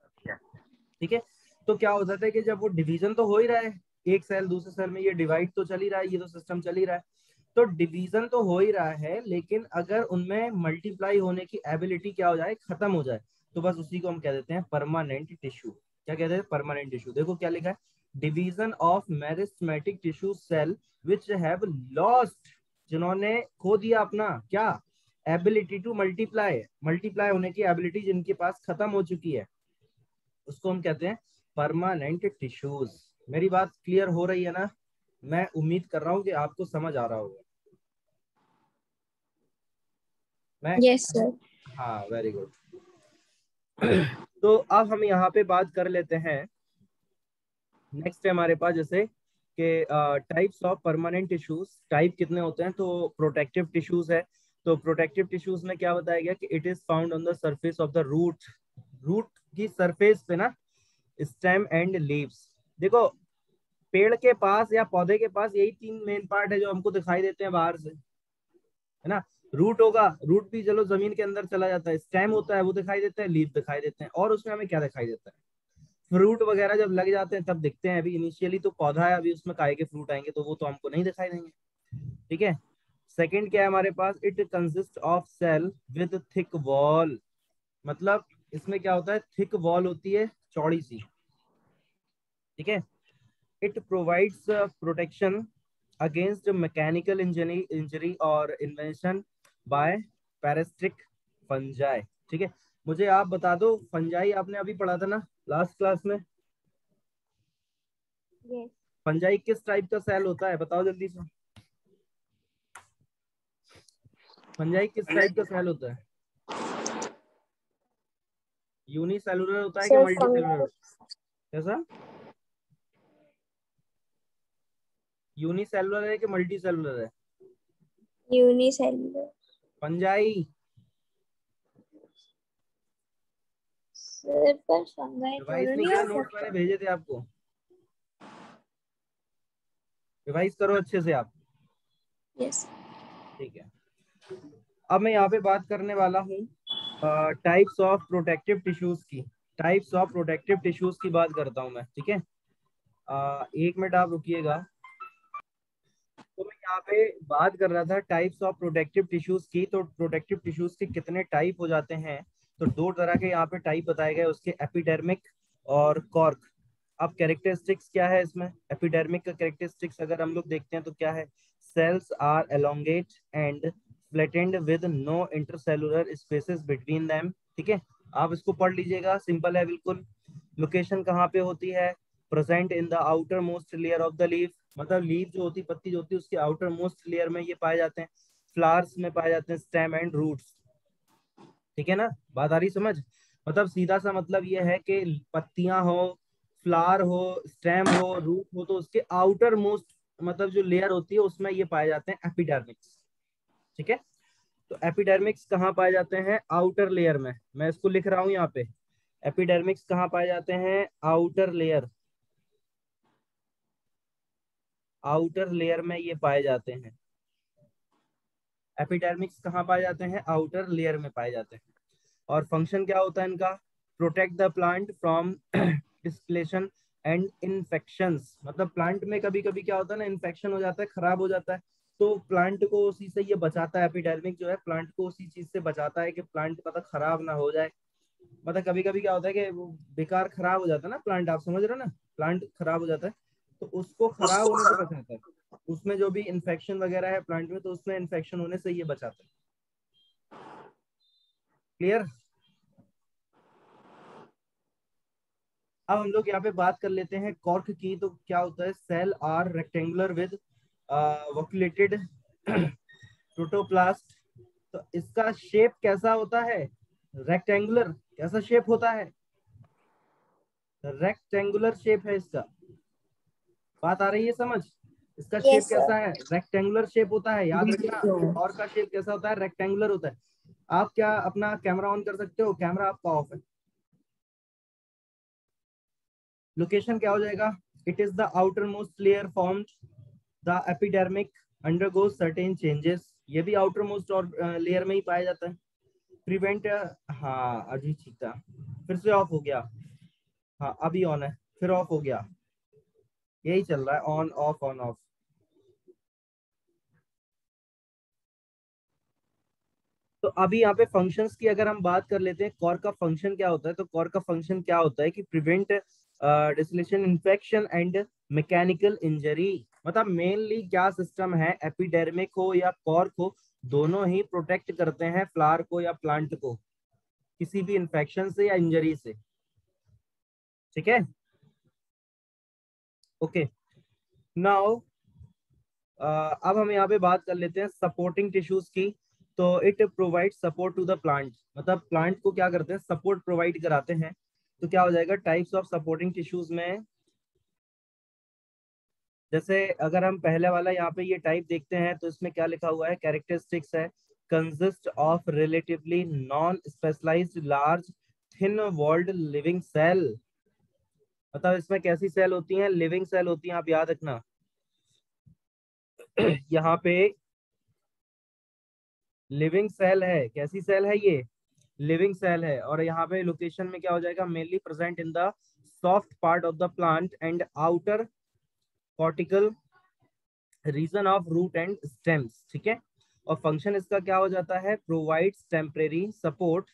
ठीक है, तो क्या हो जाता है कि जब वो डिवीजन तो हो ही रहा है, एक सेल दूसरे सेल में ये डिवाइड तो चल ही रहा है, ये तो सिस्टम चल ही रहा है, तो डिवीजन तो हो ही रहा है, लेकिन अगर उनमें मल्टीप्लाई होने की एबिलिटी क्या हो जाए? खत्म हो जाए, तो बस उसी को हम कह देते हैं परमानेंट टिश्यू। क्या कहते हैं? Permanent tissue. देखो क्या लिखा है, division of meristematic tissue cell which have lost, जिन्होंने खो दिया अपना क्या? एबिलिटी टू मल्टीप्लाई, मल्टीप्लाई होने की एबिलिटी जिनके पास खत्म हो चुकी है, उसको हम कहते हैं परमानेंट टिश्यूज। मेरी बात क्लियर हो रही है ना? मैं उम्मीद कर रहा हूँ कि आपको समझ आ रहा होगा। मैं Yes, sir. हाँ, वेरी गुड। तो अब हम यहाँ पे बात कर लेते हैं। नेक्स्ट है हमारे पास जैसे कि types of permanent tissues. Type कितने होते हैं? तो प्रोटेक्टिव टिश्यूज है। तो प्रोटेक्टिव टिश्यूज में क्या बताया गया कि it is found on the surface of the root. Root की सरफेस पे ना, स्टेम एंड लीव्स। देखो, पेड़ के पास या पौधे के पास यही तीन मेन पार्ट है जो हमको दिखाई देते हैं बाहर से, है ना। रूट होगा, रूट भी चलो जमीन के अंदर चला जाता है। स्टेम होता है, वो दिखाई देता है। लीफ दिखाई देते हैं। और उसमें हमें क्या दिखाई देता है? फ्रूट वगैरह जब लग जाते हैं तब दिखते हैं। अभी इनिशियली तो पौधा है, अभी उसमें काय के फ्रूट आएंगे तो वो तो हमको नहीं दिखाई देंगे। ठीक है। सेकंड क्या है हमारे पास? It consist of cell with thick wall. मतलब इसमें क्या होता है? थिक वॉल होती है, चौड़ी सी। ठीक है। It provides protection against mechanical injury और इन्वेंशन बाय पैरासिटिक फंजाई। ठीक है। मुझे आप बता दो, फंजाई आपने अभी पढ़ा था ना लास्ट क्लास में? Yes. फंजाई किस टाइप का सेल होता है? बताओ जल्दी से। फंजाई किस टाइप का सेल होता है? यूनिसेलुलर होता है कि Sir, मल्टी सेलुलर? fungi. कैसा? यूनिसेलुलर है कि मल्टी सेलुलर है? Unicellular. फंजाई। Sir, पर fungi रिवाइज दोनों नहीं नहीं किया? हो नोट्स मैंने सकते? भेजे थे आपको, रिवाइज करो अच्छे से आप। Yes. ठीक है। अब मैं यहाँ पे बात करने वाला हूँ टाइप्स ऑफ प्रोटेक्टिव टिश्यूज की। टाइप्स ऑफ प्रोटेक्टिव टिश्यूज की बात करता हूँ मैं। ठीक है। एक मिनट आप रुकिएगा। तो मैं यहाँ पे बात कर रहा था टाइप्स ऑफ प्रोटेक्टिव टिश्यूज की। तो प्रोटेक्टिव टिश्यूज के कितने टाइप हो जाते हैं? तो दो तरह के यहाँ पे टाइप बताए गए उसके, एपिडर्मिक और कॉर्क। अब कैरेक्टरिस्टिक्स क्या है इसमें? एपिडर्मिक का कैरेक्टरिस्टिक्स अगर हम लोग देखते हैं तो क्या है? Cells are elongate and flattened with no intercellular spaces between them. ठीक है। आप इसको पढ़ लीजिएगा, सिंपल है बिल्कुल। लोकेशन कहाँ पे होती है? Present in the outer most layer of the leaf. मतलब लीफ जो होती, पत्ती जो होती है, उसके आउटर मोस्ट लेयर में ये पाए जाते हैं। फ्लावर्स में पाए जाते हैं, स्टेम एंड रूट्स। ठीक है ना? बात आ रही समझ? मतलब सीधा सा मतलब ये है कि पत्तियां हो, फ्लावर हो, स्टेम हो, रूट हो, तो उसके आउटर मोस्ट मतलब जो लेयर होती है उसमें ये पाए जाते हैं एपिडर्मिक्स। ठीक है। तो एपिडर्मिक्स कहाँ पाए जाते हैं? आउटर लेयर में। मैं इसको लिख रहा हूँ यहाँ पे। एपिडर्मिक्स कहाँ पाए जाते हैं? Outer layer. आउटर लेयर में ये पाए जाते हैं। एपिडर्मिक्स कहाँ पाए जाते हैं? आउटर लेयर में पाए जाते हैं। और फंक्शन क्या होता है इनका? Protect the plant from desiccation and infections. मतलब प्लांट में कभी कभी क्या होता है ना, इन्फेक्शन हो जाता है, खराब हो जाता है, तो प्लांट को उसी से ये बचाता है। एपिडर्मिक जो है प्लांट को उसी चीज से बचाता है कि प्लांट मतलब खराब ना हो जाए। मतलब कभी कभी क्या होता है कि वो बेकार खराब हो जाता है ना प्लांट, आप समझ रहे हो ना, प्लांट खराब हो जाता है तो उसको खराब होने से बचाता है। उसमें जो भी इन्फेक्शन वगैरह है प्लांट में, तो उसमें इन्फेक्शन होने से ये बचाता है। क्लियर? अब हम लोग यहाँ पे बात कर लेते हैं कॉर्क की। तो क्या होता है? Cell are rectangular with vacuolated protoplasm. तो इसका शेप कैसा होता है? रेक्टेंगुलर। कैसा शेप होता है? रेक्टेंगुलर शेप है इसका। बात आ रही है समझ? इसका शेप Yes, sir. कैसा है? रेक्टेंगुलर शेप होता है, याद रखना। और का शेप कैसा होता है? रेक्टेंगुलर होता है। आप क्या अपना कैमरा ऑन कर सकते हो? कैमरा आपका ऑफ है। लोकेशन क्या हो जाएगा? It is the outer most layer formed the epidermic undergoes certain changes. ये भी आउटर मोस्ट और लेयर में ही पाया जाता है। प्रिवेंट, हाँ अजी ठीक था, फिर से ऑफ हो गया। हाँ अभी ऑन है, फिर ऑफ हो गया। यही चल रहा है, ऑन ऑफ ऑन ऑफ। तो अभी यहाँ पे फंक्शंस की अगर हम बात कर लेते हैं, कॉर का फंक्शन क्या होता है? तो कॉर का फंक्शन क्या होता है कि prevent desiccation, infection and mechanical injury. मतलब मेनली क्या सिस्टम है, एपिडर्मिक हो या कॉर्क हो, दोनों ही प्रोटेक्ट करते हैं फ्लावर को या प्लांट को किसी भी इन्फेक्शन से या इंजरी से। ठीक है। ओके, नाउ अब हम यहाँ पे बात कर लेते हैं सपोर्टिंग टिश्यूज की। तो it provide support to the plant, मतलब प्लांट को क्या करते हैं, सपोर्ट प्रोवाइड कराते हैं। तो क्या हो जाएगा टाइप्स ऑफ सपोर्टिंग टिश्यूज में, जैसे अगर हम पहले वाला यहाँ पे ये टाइप देखते हैं तो इसमें क्या लिखा हुआ है, कैरेक्टरिस्टिक्स है, consist of relatively non specialized large thin walled living cell. मतलब इसमें कैसी सेल होती हैं, लिविंग सेल होती हैं, आप याद रखना। यहाँ पे लिविंग सेल है, कैसी सेल है ये, लिविंग सेल है। और यहाँ पे लोकेशन में क्या हो जाएगा, mainly present in the soft part of the plant and outer cortical region of root and stems, ठीक है। और फंक्शन इसका क्या हो जाता है, provides temporary support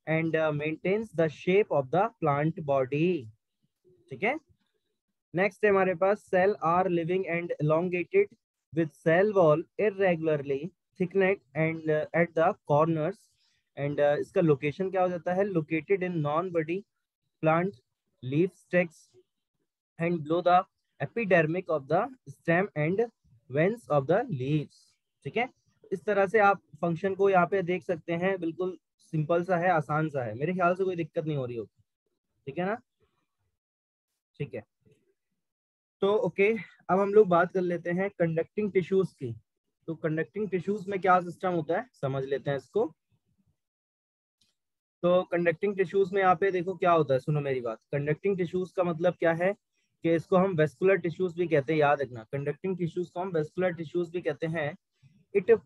and maintains the shape of the plant body, ठीक है। नेक्स्ट है हमारे पास, cell are living and elongated with cell wall irregularly thickened and at the corners and इसका लोकेशन क्या हो जाता है, located in non body plant leaf stakes and below the epidermic of the stem and veins of the leaves, ठीक है। इस तरह से आप फंक्शन को यहाँ पे देख सकते हैं, बिल्कुल सिंपल सा है, आसान सा है, मेरे ख्याल से कोई दिक्कत नहीं हो रही होगी, ठीक है ना, ठीक है। तो ओके, अब हम लोग बात कर लेते हैं कंडक्टिंग टिश्यूज की। तो कंडक्टिंग टिश्यूज में क्या सिस्टम होता है, समझ लेते हैं इसको। तो कंडक्टिंग टिश्यूज में यहाँ पे देखो क्या होता है, सुनो मेरी बात। कंडक्टिंग टिश्यूज का मतलब क्या है कि इसको हम वेस्कुलर टिश्यूज भी कहते हैं, याद रखना। कंडक्टिंग टिश्यूज को हम वेस्कुलर टिश्यूज भी कहते हैं। It is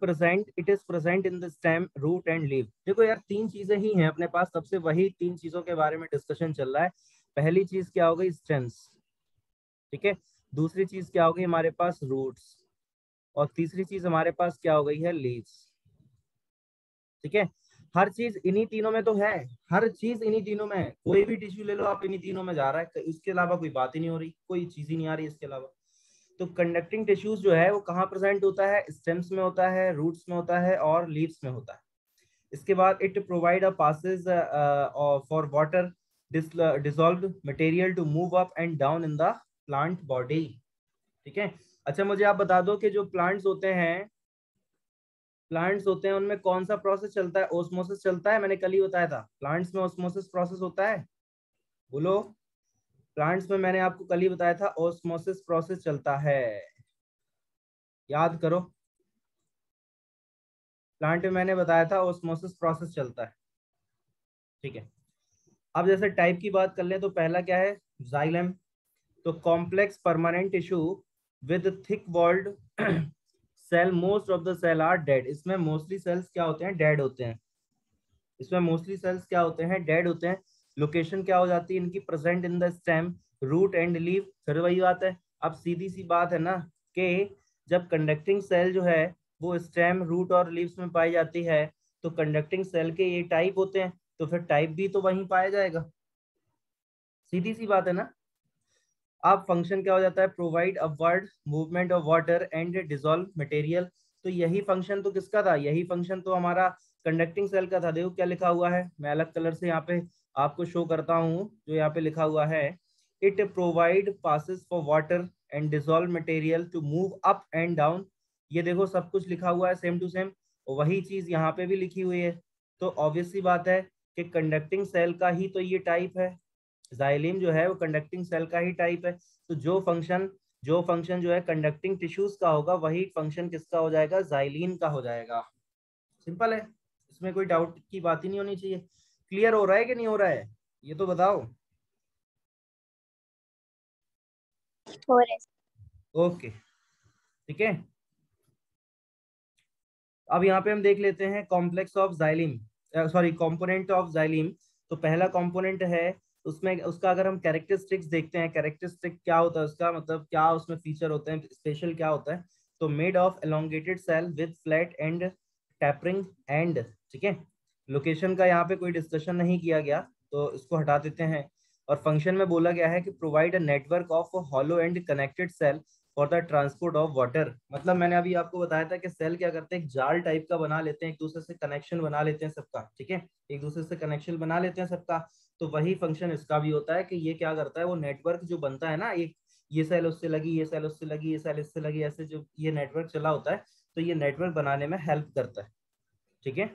present in the stem root and leave. देखो यार, तीन चीजें ही हैं अपने पास, सबसे वही तीन चीजों के बारे में डिस्कशन चल रहा है। पहली चीज क्या हो गई, स्टेम्स, ठीक है। दूसरी चीज क्या हो गई हमारे पास, रूट्स। और तीसरी चीज हमारे पास क्या हो गई है, लीव्स, ठीक है। हर चीज इन्हीं तीनों में तो है, हर चीज इन्हीं तीनों में है। कोई भी टिश्यू ले लो आप, इन्हीं तीनों में जा रहा है, इसके अलावा कोई बात ही नहीं हो रही, कोई चीज ही नहीं आ रही इसके अलावा। तो कंडक्टिंग टिश्यूज जो है वो कहाँ प्रेजेंट होता है, स्टेम्स में होता है, रूट्स में होता है और लीव्स में होता है। इसके बाद it provide a passage for water dissolved material to move up and down in the plant body, ठीक है। अच्छा मुझे आप बता दो कि जो प्लांट्स होते हैं उनमें कौन सा प्रोसेस चलता है, ओस्मोसिस चलता है, मैंने कल ही बताया था प्लांट्स में ओस्मोसिस प्रोसेस होता है, बोलो। प्लांट्स में मैंने आपको कल ही बताया था ओस्मोसिस प्रोसेस चलता है, याद करो। प्लांट में मैंने बताया था ओस्मोसिस प्रोसेस चलता है, ठीक है। अब जैसे टाइप की बात कर ले तो पहला क्या है, जाइलम। तो complex permanent tissue with thick walled cell, most of the cell are dead. इसमें मोस्टली सेल्स क्या होते हैं, डेड होते हैं। इसमें मोस्टली सेल्स क्या होते हैं, डेड होते हैं। लोकेशन क्या हो जाती है इनकी, present in the stem root and leave. फिर वही बात है, अब सीधी सी बात है ना कि जब कंडक्टिंग सेल जो है वो स्टेम रूट और लीव्स में पाई जाती है, तो कंडक्टिंग सेल के ये टाइप होते हैं, तो फिर टाइप भी तो वहीं पाया जाएगा, सीधी सी बात है ना। अब फंक्शन क्या हो जाता है, provide upward movement of water and dissolve material. तो यही फंक्शन तो किसका था, यही फंक्शन तो हमारा कंडक्टिंग सेल का था। देखो क्या लिखा हुआ है, मैं अलग कलर से यहाँ पे आपको शो करता हूँ, जो यहाँ पे लिखा हुआ है, it provide passes for water and dissolve material to move up and down. ये देखो सब कुछ लिखा हुआ है सेम टू सेम, वही चीज यहाँ पे भी लिखी हुई है। तो ऑब्वियस सी बात है कि कंडक्टिंग सेल का ही तो ये टाइप है, जाइलीम जो है वो कंडक्टिंग सेल का ही टाइप है। तो जो फंक्शन जो है कंडक्टिंग टिश्यूज का होगा, वही फंक्शन किसका हो जाएगा, जाइलीन का हो जाएगा। सिंपल है, इसमें कोई डाउट की बात ही नहीं होनी चाहिए। क्लियर हो रहा है कि नहीं हो रहा है, ये तो बताओ। ओके, ठीक है। अब यहाँ पे हम देख लेते हैं complex of xylem, sorry component of xylem. तो पहला कंपोनेंट है, उसमें उसका अगर हम कैरेक्टरिस्टिक्स देखते हैं, कैरेक्टरिस्टिक क्या होता है उसका, मतलब क्या उसमें फीचर होते हैं, स्पेशल क्या होता है। तो made of elongated cell with flat and tapering end, ठीक है। लोकेशन का यहाँ पे कोई डिस्कशन नहीं किया गया, तो इसको हटा देते हैं। और फंक्शन में बोला गया है कि provide a network of hollow and connected cell for the transport of water. मतलब मैंने अभी आपको बताया था कि सेल क्या करते हैं, एक जाल टाइप का बना लेते हैं, एक दूसरे से कनेक्शन बना लेते हैं सबका, ठीक है, एक दूसरे से कनेक्शन बना लेते हैं सबका। तो वही फंक्शन इसका भी होता है कि ये क्या करता है, वो नेटवर्क जो बनता है ना, ये सेल उससे लगी, ये सेल उससे लगी, ये सेल इससे लगी, ऐसे जो ये नेटवर्क चला होता है, तो ये नेटवर्क बनाने में हेल्प करता है। ठीक है,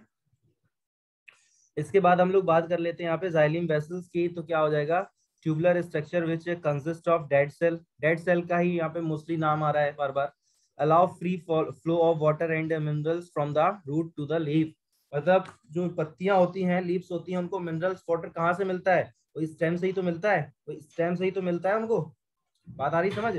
इसके बाद हम लोग बात कर लेते हैं यहाँ पे जाइलिन वेसल्स की। तो क्या हो जाएगा, tubular structure which consist of dead cell. Dead cell का ही यहाँ पे मोस्टली नाम आ रहा है बार बार। Allow free flow of water and minerals from the root to the leaf. मतलब जो पत्तियां होती हैं, लीव्स होती हैं, उनको मिनरल्स वाटर कहाँ से मिलता है, वो स्टेम से ही तो मिलता है, वो स्टेम से ही तो मिलता है उनको। बात आ रही समझ,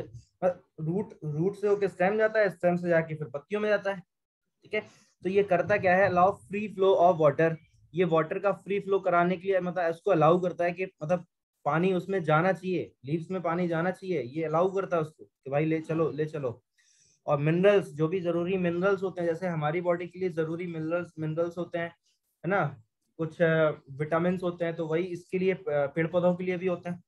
रूट रूट से होकर स्टेम जाता है, स्टेम से जाके फिर पत्तियों में जाता है। ठीक है, तो ये करता क्या है, allow free flow of water. ये वाटर का फ्री फ्लो कराने के लिए मतलब इसको अलाउ करता है कि मतलब पानी उसमें जाना चाहिए, लीव्स में पानी जाना चाहिए, ये अलाउ करता है उसको कि भाई ले चलो ले चलो। और मिनरल्स, जो भी जरूरी मिनरल्स होते हैं, जैसे हमारी बॉडी के लिए जरूरी मिनरल्स मिनरल्स होते हैं, है ना, कुछ विटामिन होते हैं, तो वही इसके लिए पेड़ पौधों के लिए भी होते हैं।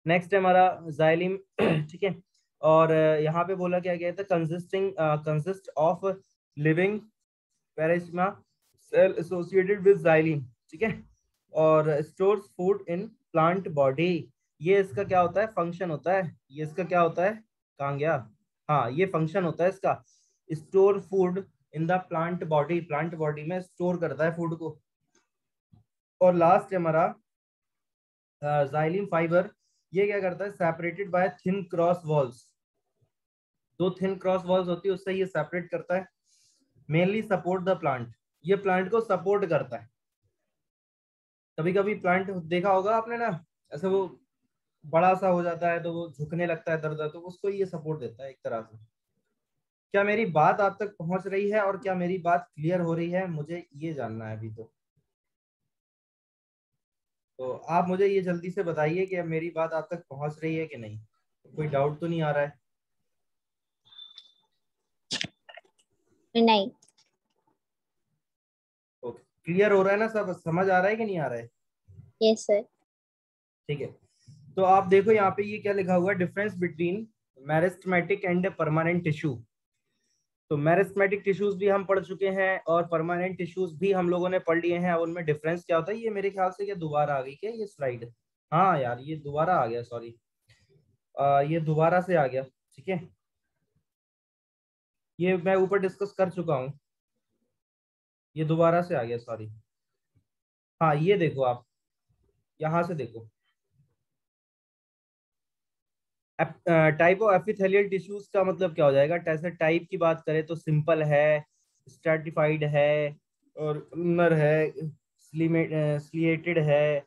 नेक्स्ट है हमारा जाइलिम। ठीक है, और यहाँ पे बोला क्या गया था, consist of living parenchyma cell associated with xylem. ठीक है, और stores food in plant body. ये इसका क्या होता है, फंक्शन होता है, ये इसका क्या होता है, कहाँ गया, हाँ ये फंक्शन होता है इसका, store food in the plant body, plant body में स्टोर करता है फूड को। और लास्ट है हमारा जाइलिन फाइबर। ये क्या करता है, separated by thin cross walls. दो थिन क्रॉस वॉल्स होती है, उससे ये सेपरेट करता है। मेनली सपोर्ट द प्लांट, ये प्लांट को सपोर्ट करता है। कभी कभी प्लांट देखा होगा आपने ना, ऐसे वो बड़ा सा हो जाता है तो वो झुकने लगता है दर दर, तो उसको ये सपोर्ट देता है एक तरह से। क्या मेरी बात आप तक पहुंच रही है, और क्या मेरी बात क्लियर हो रही है, मुझे ये जानना है अभी। तो आप मुझे ये जल्दी से बताइए कि अब मेरी बात आप तक पहुंच रही है कि नहीं, कोई डाउट तो नहीं आ रहा है। नहीं। ओके, क्लियर हो रहा है ना, सब समझ आ रहा है कि नहीं आ रहा है। Yes sir. ठीक है, तो आप देखो यहाँ पे ये क्या लिखा हुआ है, difference between meristematic and permanent tissue. तो मेरिस्टेमेटिक टिश्यूज भी हम पढ़ चुके हैं, और परमानेंट टिश्यूज भी हम लोगों ने पढ़ लिए हैं। अब उनमें डिफरेंस क्या होता है, ये मेरे ख्याल से क्या दोबारा आ गई क्या ये स्लाइड, हाँ यार ये दोबारा आ गया, सॉरी, ये दोबारा से आ गया। ठीक है, ये मैं ऊपर डिस्कस कर चुका हूँ, ये दोबारा से आ गया, सॉरी। हाँ ये देखो आप, यहाँ से देखो, टाइप ऑफ एपिथेलियल टिश्यूज का मतलब क्या हो जाएगा। जैसे टाइप की बात करें तो सिंपल है, स्ट्रैटिफाइड है, और नर है, स्लिएटेड है,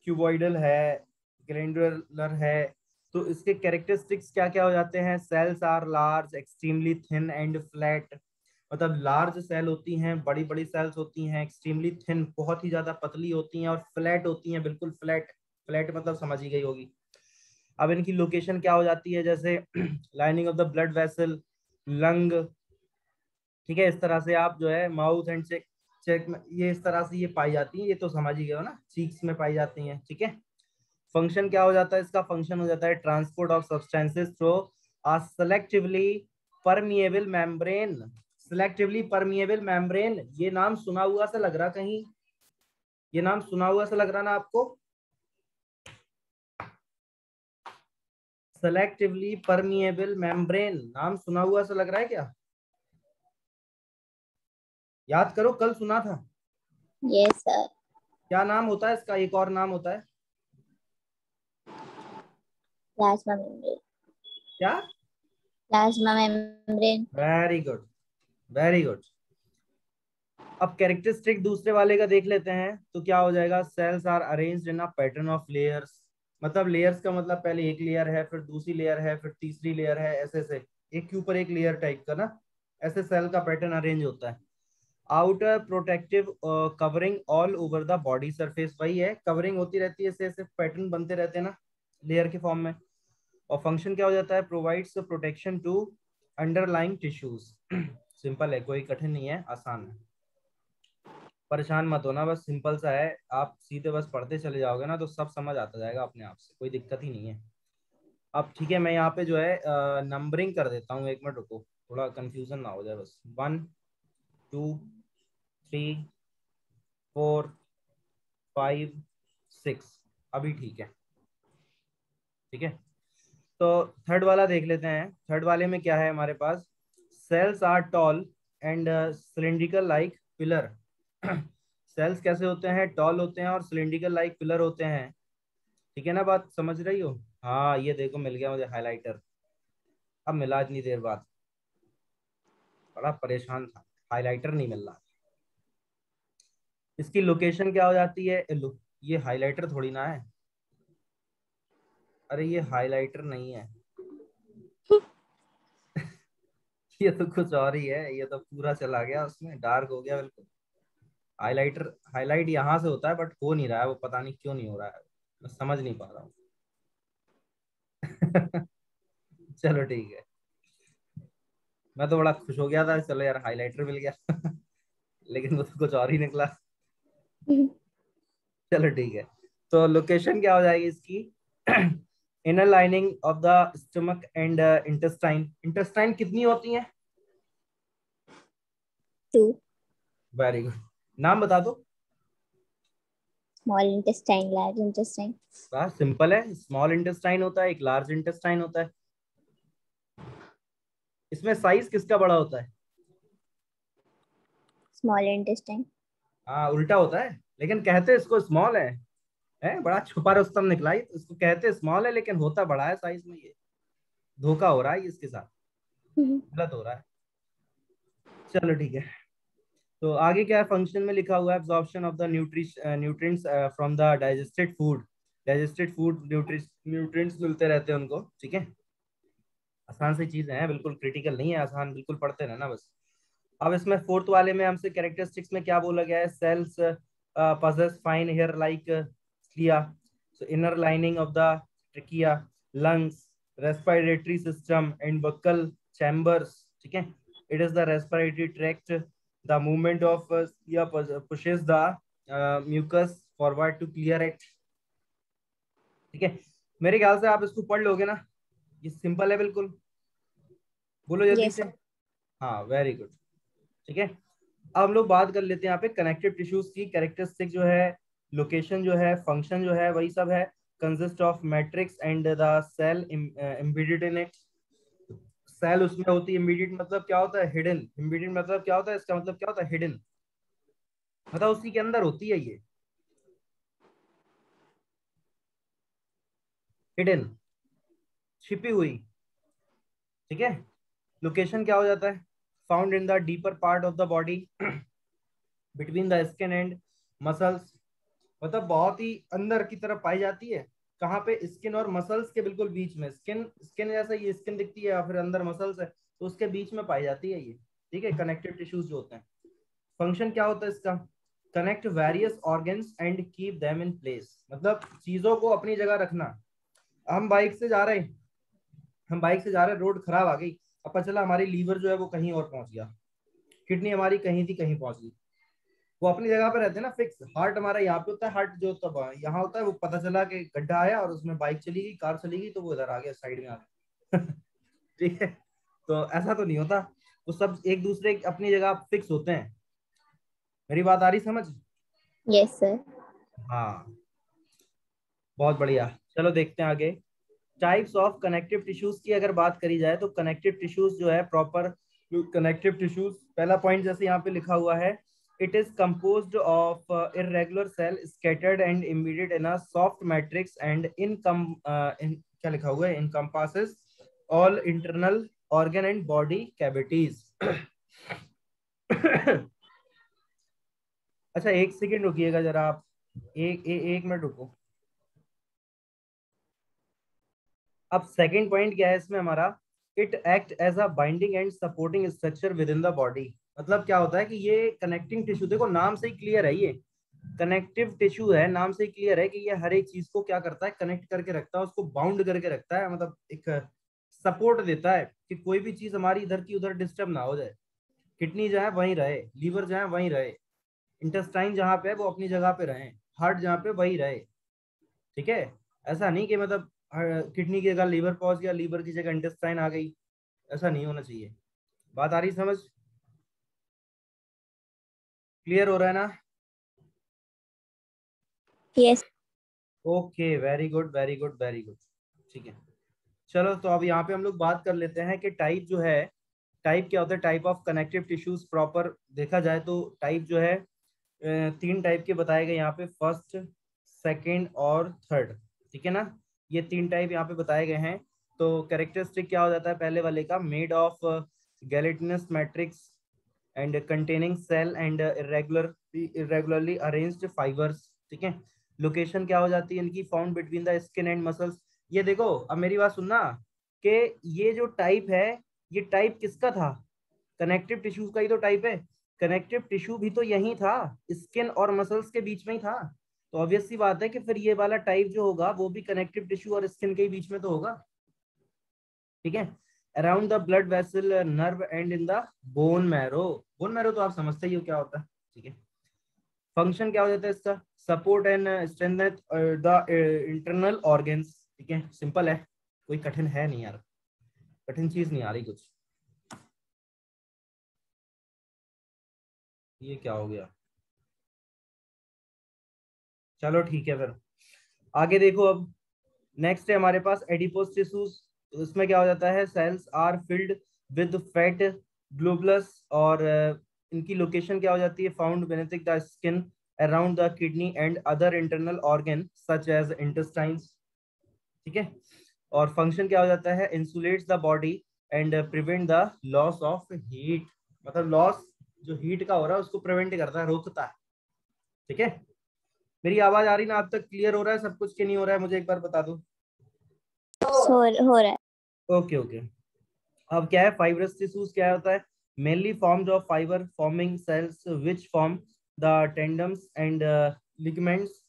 क्यूबॉइडल है, ग्लैंडुलर है। तो इसके कैरेक्टरिस्टिक्स क्या क्या हो जाते हैं, cells are large, extremely thin and flat. मतलब लार्ज सेल होती हैं, बड़ी बड़ी सेल्स होती हैं, एक्सट्रीमली थिन बहुत ही ज्यादा पतली होती हैं, और फ्लैट होती हैं, बिल्कुल फ्लैट। फ्लैट मतलब समझ ही गई होगी। अब इनकी लोकेशन क्या हो जाती है, जैसे lining of the blood vessel, lung. ठीक है, इस तरह से आप जो है माउथ एंड चेक चेक में ये इस तरह से ये पाई जाती है, ये तो समझ ही गए हो ना, चीक्स में पाई जाती हैं। ठीक है, फंक्शन क्या हो जाता है, इसका फंक्शन हो जाता है transport of substances through a selectively permeable membrane. Selectively permeable membrane, ये नाम सुना हुआ सा लग रहा कहीं, ये नाम सुना हुआ सा लग रहा ना आपको, सेलेक्टिवली परमिएबल मेम्ब्रेन, नाम सुना हुआ सा लग रहा है क्या, याद करो कल सुना था। Yes sir. क्या नाम होता है इसका, एक और नाम होता है प्लाज्मा मेम्ब्रेन। क्या, plasma membrane. Very good, very good. अब कैरेक्टरिस्टिक दूसरे वाले का देख लेते हैं, तो क्या हो जाएगा, cells are arranged in a pattern of layers. मतलब लेयर्स का मतलब पहले एक लेयर है, फिर दूसरी लेयर है, फिर तीसरी लेयर है, ऐसे ऐसे एक के ऊपर एक लेयर टाइप का ना, ऐसे सेल का पैटर्न अरेंज होता है। Outer protective covering all over the body surface, वही है, कवरिंग होती रहती है, ऐसे ऐसे पैटर्न बनते रहते हैं ना लेयर के फॉर्म में। और फंक्शन क्या हो जाता है, provides protection to underlying tissues. Simple है, कोई कठिन नहीं है, आसान है, परेशान मत होना, बस सिंपल सा है, आप सीधे बस पढ़ते चले जाओगे ना तो सब समझ आता जाएगा अपने आप से, कोई दिक्कत ही नहीं है। अब ठीक है, मैं यहाँ पे जो है नंबरिंग कर देता हूँ, एक मिनट रुको, थोड़ा कंफ्यूजन ना हो जाए बस। 1 2 3 4 5 6, अभी ठीक है। ठीक है, तो थर्ड वाला देख लेते हैं। थर्ड वाले में क्या है हमारे पास, cells are tall and cylindrical like pillar. Cells कैसे होते हैं, टॉल होते हैं और सिलिंड्रिकल लाइक पिलर होते हैं। ठीक है ना, बात समझ रही हो? हाँ ये देखो मिल गया मुझे हाइलाइटर, अब मिला इतनी देर बाद, बड़ा परेशान था, हाइलाइटर नहीं मिल रहा। इसकी लोकेशन क्या हो जाती है, ये हाइलाइटर थोड़ी ना है, अरे ये हाइलाइटर नहीं है। ये तो कुछ और ही है, ये तो पूरा चला गया उसमें, डार्क हो गया बिल्कुल। हाइलाइटर, हाईलाइट यहाँ से होता है बट हो नहीं रहा है वो, पता नहीं क्यों नहीं हो रहा है, मैं समझ नहीं पा रहा हूँ। चलो ठीक है, मैं तो बड़ा खुश हो गया था, चलो यार हाइलाइटर मिल गया। लेकिन वो तो कुछ और ही निकला। चलो ठीक है, तो लोकेशन क्या हो जाएगी इसकी, inner lining of the stomach and intestine. Intestine कितनी होती है? 2. वेरी गुड, नाम बता दो। Small intestine, large intestine. बस सिंपल है, स्मॉल इंटेस्टाइन होता है, एक लार्ज इंटेस्टाइन होता है। इसमें साइज किसका बड़ा होता है? Small intestine. हाँ उल्टा होता है, लेकिन कहते इसको स्मॉल है बड़ा छुपा रुस्तम निकला ही, तो इसको कहते स्मॉल है लेकिन होता बड़ा है साइज में। ये धोखा हो रहा है इसके साथ, गलत हो रहा है। चलो ठीक है, तो आगे क्या है, फंक्शन में लिखा हुआ है absorption of the nutrients from the digested food. Digested food nutrients मिलते रहते हैं उनको, ठीक है। आसान सी चीजें हैं, बिल्कुल क्रिटिकल नहीं है, आसान बिल्कुल पढ़ते रहना बस। अब इसमें फोर्थ वाले में हमसे कैरेक्टरिस्टिक्स में क्या बोला गया है, cells possess fine hair like cilia, so inner lining of the trachea, lungs, respiratory system and buccal chambers, ठीक है। It is the respiratory tract, the movement of cilia pushes the mucus forward to clear it, ठीक है। मेरे ख्याल से आप इसको पढ़ लोगे ना, ये सिंपल है बिल्कुल, बोलो जल्दी Yes, से। sir. हाँ वेरी गुड, ठीक है। अब हम लोग बात कर लेते हैं यहाँ पे कनेक्टिव टिश्यूज की। कैरेक्टरिस्टिक जो है, लोकेशन जो है, फंक्शन जो है, वही सब है। Consist of matrix and the cell embedded in it. Cell उसमें होती है, इमीडिएट मतलब क्या होता है, हिडन। इमीडिएट मतलब क्या होता है, इसका मतलब क्या होता है, हिडन, मतलब उसी के अंदर होती है ये, हिडन, छिपी हुई, ठीक है। लोकेशन क्या हो जाता है, found in the deeper part of the body, between the skin and muscles, मतलब बहुत ही अंदर की तरफ पाई जाती है। कहाँ पे, स्किन और मसल्स के बिल्कुल बीच में। स्किन, स्किन जैसा ये स्किन दिखती है या फिर अंदर मसल्स है, तो उसके बीच में पाई जाती है ये, ठीक है। कनेक्टिव टिश्यूज जो होते हैं, फंक्शन क्या होता है इसका, connect various organs and keep them in place, मतलब चीजों को अपनी जगह रखना। हम बाइक से जा रहे हैं, रोड खराब आ गई, अब पता चला हमारी लीवर जो है वो कहीं और पहुंच गया, किडनी हमारी कहीं थी कहीं पहुंच गई। वो अपनी जगह पे रहते हैं ना फिक्स। हार्ट हमारा यहाँ पे होता है, हार्ट जो तब यहाँ होता है, वो पता चला कि गड्ढा आया और उसमें बाइक चली गई, कार चली गई, तो वो इधर आ गया, साइड में आ गया। ठीक है, तो ऐसा तो नहीं होता, वो सब एक दूसरे अपनी जगह फिक्स होते हैं। मेरी बात आ रही समझ? Yes, sir. हाँ बहुत बढ़िया, चलो देखते हैं आगे। टाइप्स ऑफ कनेक्टिव टिश्यूज की अगर बात करी जाए तो कनेक्टिव टिश्यूज जो है, प्रॉपर कनेक्टिव टिश्यूज, पहला पॉइंट जैसे यहाँ पे लिखा हुआ है, it is composed of irregular cell scattered and immediate in a soft matrix and क्या लिखा हुआ है, encompasses all internal organ and body cavities. अच्छा एक सेकेंड रुकिएगा जरा आप, एक मिनट रुको। अब सेकंड पॉइंट क्या है इसमें हमारा, it act as a binding and supporting structure within the body. मतलब क्या होता है कि ये कनेक्टिंग टिश्यू, देखो नाम से ही क्लियर है, ये कनेक्टिव टिश्यू है, नाम से ही क्लियर है कि ये हर एक चीज को क्या करता है, कनेक्ट करके रखता है, उसको बाउंड करके रखता है, मतलब एक सपोर्ट देता है कि कोई भी चीज हमारी इधर की उधर डिस्टर्ब ना हो जाए। किडनी जो है वहीं रहे, लीवर जो है वहीं रहे, इंटेस्टाइन जहाँ पे है वो अपनी जगह पे रहे, हार्ट जहाँ पे वही रहे, ठीक है। ऐसा नहीं कि मतलब किडनी की जगह लीवर पहुंच गया, लीवर की जगह इंटेस्टाइन आ गई, ऐसा नहीं होना चाहिए। बात आ रही समझ, क्लियर हो रहा है ना? Yes. Okay very good very good very good, ठीक है। चलो तो अब यहाँ पे हम लोग बात कर लेते हैं कि टाइप जो है, टाइप क्या होता है, type of connective tissues proper देखा जाए तो टाइप जो है 3 टाइप के बताए गए यहाँ पे, फर्स्ट, सेकंड और थर्ड, ठीक है ना। ये 3 टाइप यहाँ पे बताए गए हैं। तो कैरेक्टरिस्टिक क्या हो जाता है पहले वाले का, made of gelatinous matrix and containing cell and irregularly arranged fibres, ठीक है। लोकेशन क्या हो जाती है इनकी, found between the skin and muscles. ये देखो अब मेरी बात सुनना कि ये जो टाइप है, ये टाइप किसका था, कनेक्टिव टिश्यूज का ही तो टाइप है। कनेक्टिव टिश्यू भी तो यही था, स्किन और मसल्स के बीच में ही था। तो ऑब्वियस सी बात है कि फिर ये वाला टाइप जो होगा वो भी कनेक्टिव टिश्यू और स्किन के ही बीच में तो होगा, ठीक है। Around the blood vessel nerve and in the bone marrow. Bone marrow तो आप समझते ही हो क्या होता है, ठीक है। फंक्शन क्या हो जाता है इसका, support and strengthen the internal organs, ठीक है। सिंपल है, कोई कठिन है नहीं यार, कठिन चीज नहीं आ रही कुछ। ये क्या हो गया, चलो ठीक है फिर आगे देखो। अब नेक्स्ट है हमारे पास एडिपोस टिश्यूज। तो इसमें क्या हो जाता है, cells are filled with fat globules, और इनकी लोकेशन क्या हो जाती है, found beneath the skin around the kidney and other internal organ such as intestines, ठीक है। और फंक्शन क्या हो जाता है, insulates the body and prevent the loss of heat, मतलब लॉस जो हीट का हो रहा है उसको प्रिवेंट करता है, रोकता है, ठीक है। मेरी आवाज आ रही ना, अब तक क्लियर हो रहा है सब कुछ कि नहीं हो रहा है, मुझे एक बार बता दो। हो रहा है। Okay okay. अब क्या है, फाइब्रस टिश्यूज क्या होता है, mainly formed of fibre forming cells which form the tendons and ligaments.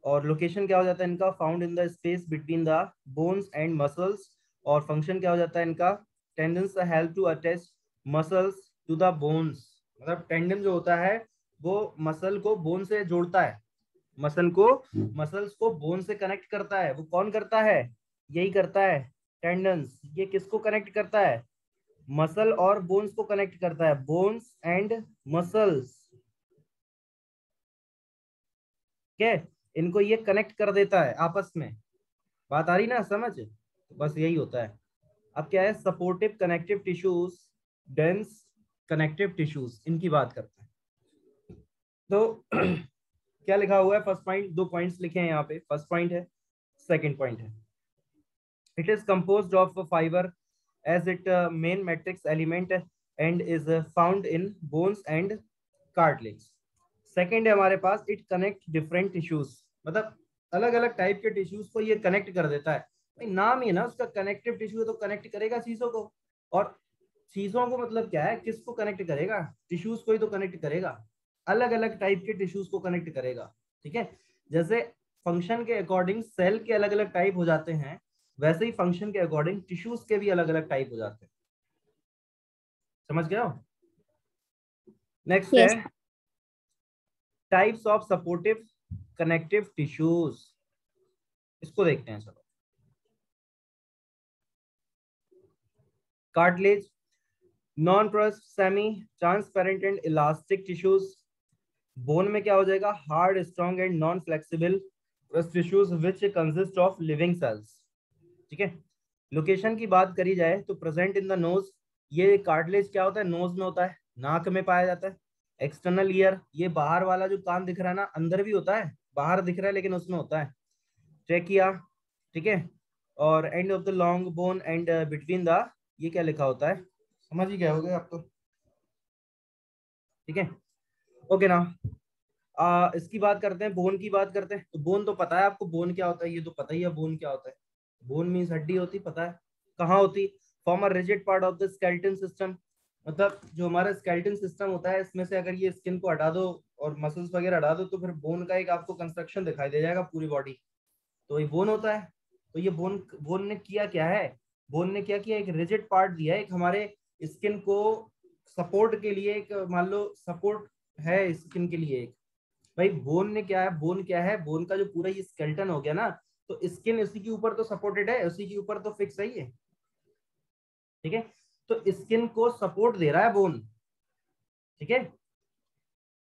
और लोकेशन क्या हो जाता है इनका, found in the space between the bones and muscles. और फंक्शन क्या हो जाता है इनका, tendons help to attach muscles to the bones, मतलब टेंडन जो होता है वो मसल को बोन से जोड़ता है, मसल को मसल्स को बोन से कनेक्ट करता है। वो कौन करता है, यही करता है टेंडन्स। ये किसको कनेक्ट करता है, मसल और बोन्स को कनेक्ट करता है, बोन्स एंड मसल्स, ठीक है। इनको ये कनेक्ट कर देता है आपस में, बात आ रही ना समझ, तो बस यही होता है। अब क्या है, supportive connective tissues, dense connective tissues, इनकी बात करते हैं। तो क्या लिखा हुआ है, फर्स्ट पॉइंट, 2 पॉइंट्स लिखे हैं यहाँ पे, फर्स्ट पॉइंट है, सेकंड पॉइंट है। It is composed of fibre as it main matrix element and is found in bones and cartilage. Second है हमारे पास, इट कनेक्ट डिफरेंट टिश्यूज, मतलब अलग अलग टाइप के टिश्यूज को ये कनेक्ट कर देता है। भाई नाम ही है ना उसका, कनेक्टिव टिश्यू, तो कनेक्ट करेगा चीजों को। और चीजों को मतलब क्या है, किसको कनेक्ट करेगा, टिश्यूज को ही तो कनेक्ट करेगा, अलग अलग टाइप के टिश्यूज को कनेक्ट करेगा, ठीक है। जैसे फंक्शन के अकॉर्डिंग सेल के अलग अलग टाइप हो जाते हैं, वैसे ही फंक्शन के अकॉर्डिंग टिश्यूज के भी अलग अलग टाइप हो जाते हैं, समझ गए हो। नेक्स्ट है yes. Types of supportive connective tissues, इसको देखते हैं चलो। Cartilage, non porous semi transparent and elastic tissues. Bone में क्या हो जाएगा, hard strong and non flexible tissues which consist of living cells, ठीक है। लोकेशन की बात करी जाए तो प्रेजेंट इन द नोज, ये कार्टिलेज क्या होता है, नोज में होता है, नाक में पाया जाता है। एक्सटर्नल ईयर, ये बाहर वाला जो कान दिख रहा है ना, अंदर भी होता है, बाहर दिख रहा है लेकिन उसमें होता है। ट्रेकिया, ठीक है। और end of the long bone and between the, ये क्या लिखा होता है, समझ ही गए होगे आप तो, ठीक है। ओके ना। इसकी बात करते हैं, बोन की बात करते हैं। तो बोन तो पता है आपको, बोन क्या होता है, ये तो पता ही है बोन क्या होता है। बोन मीन्स हड्डी होती, पता है कहाँ होती, form a rigid part of the skeleton system, मतलब जो हमारा स्केलेटन सिस्टम होता है इसमें से अगर ये स्किन को हटा दो और मसल्स वगैरह हटा दो तो फिर बोन का एक आपको कंस्ट्रक्शन दिखाई दे जाएगा पूरी बॉडी, तो ये बोन होता है। तो ये बोन, बोन ने किया क्या है, बोन ने क्या किया, एक रिजिड पार्ट दिया है, एक हमारे स्किन को सपोर्ट के लिए, एक मान लो सपोर्ट है स्किन के लिए एक। भाई बोन ने क्या है, बोन क्या है, बोन का जो पूरा ये स्केलेटन हो गया ना, तो स्किन उसी के ऊपर तो सपोर्टेड है, उसी के ऊपर तो फिक्स है ये, ठीक है। तो स्किन को सपोर्ट दे रहा है बोन, ठीक है।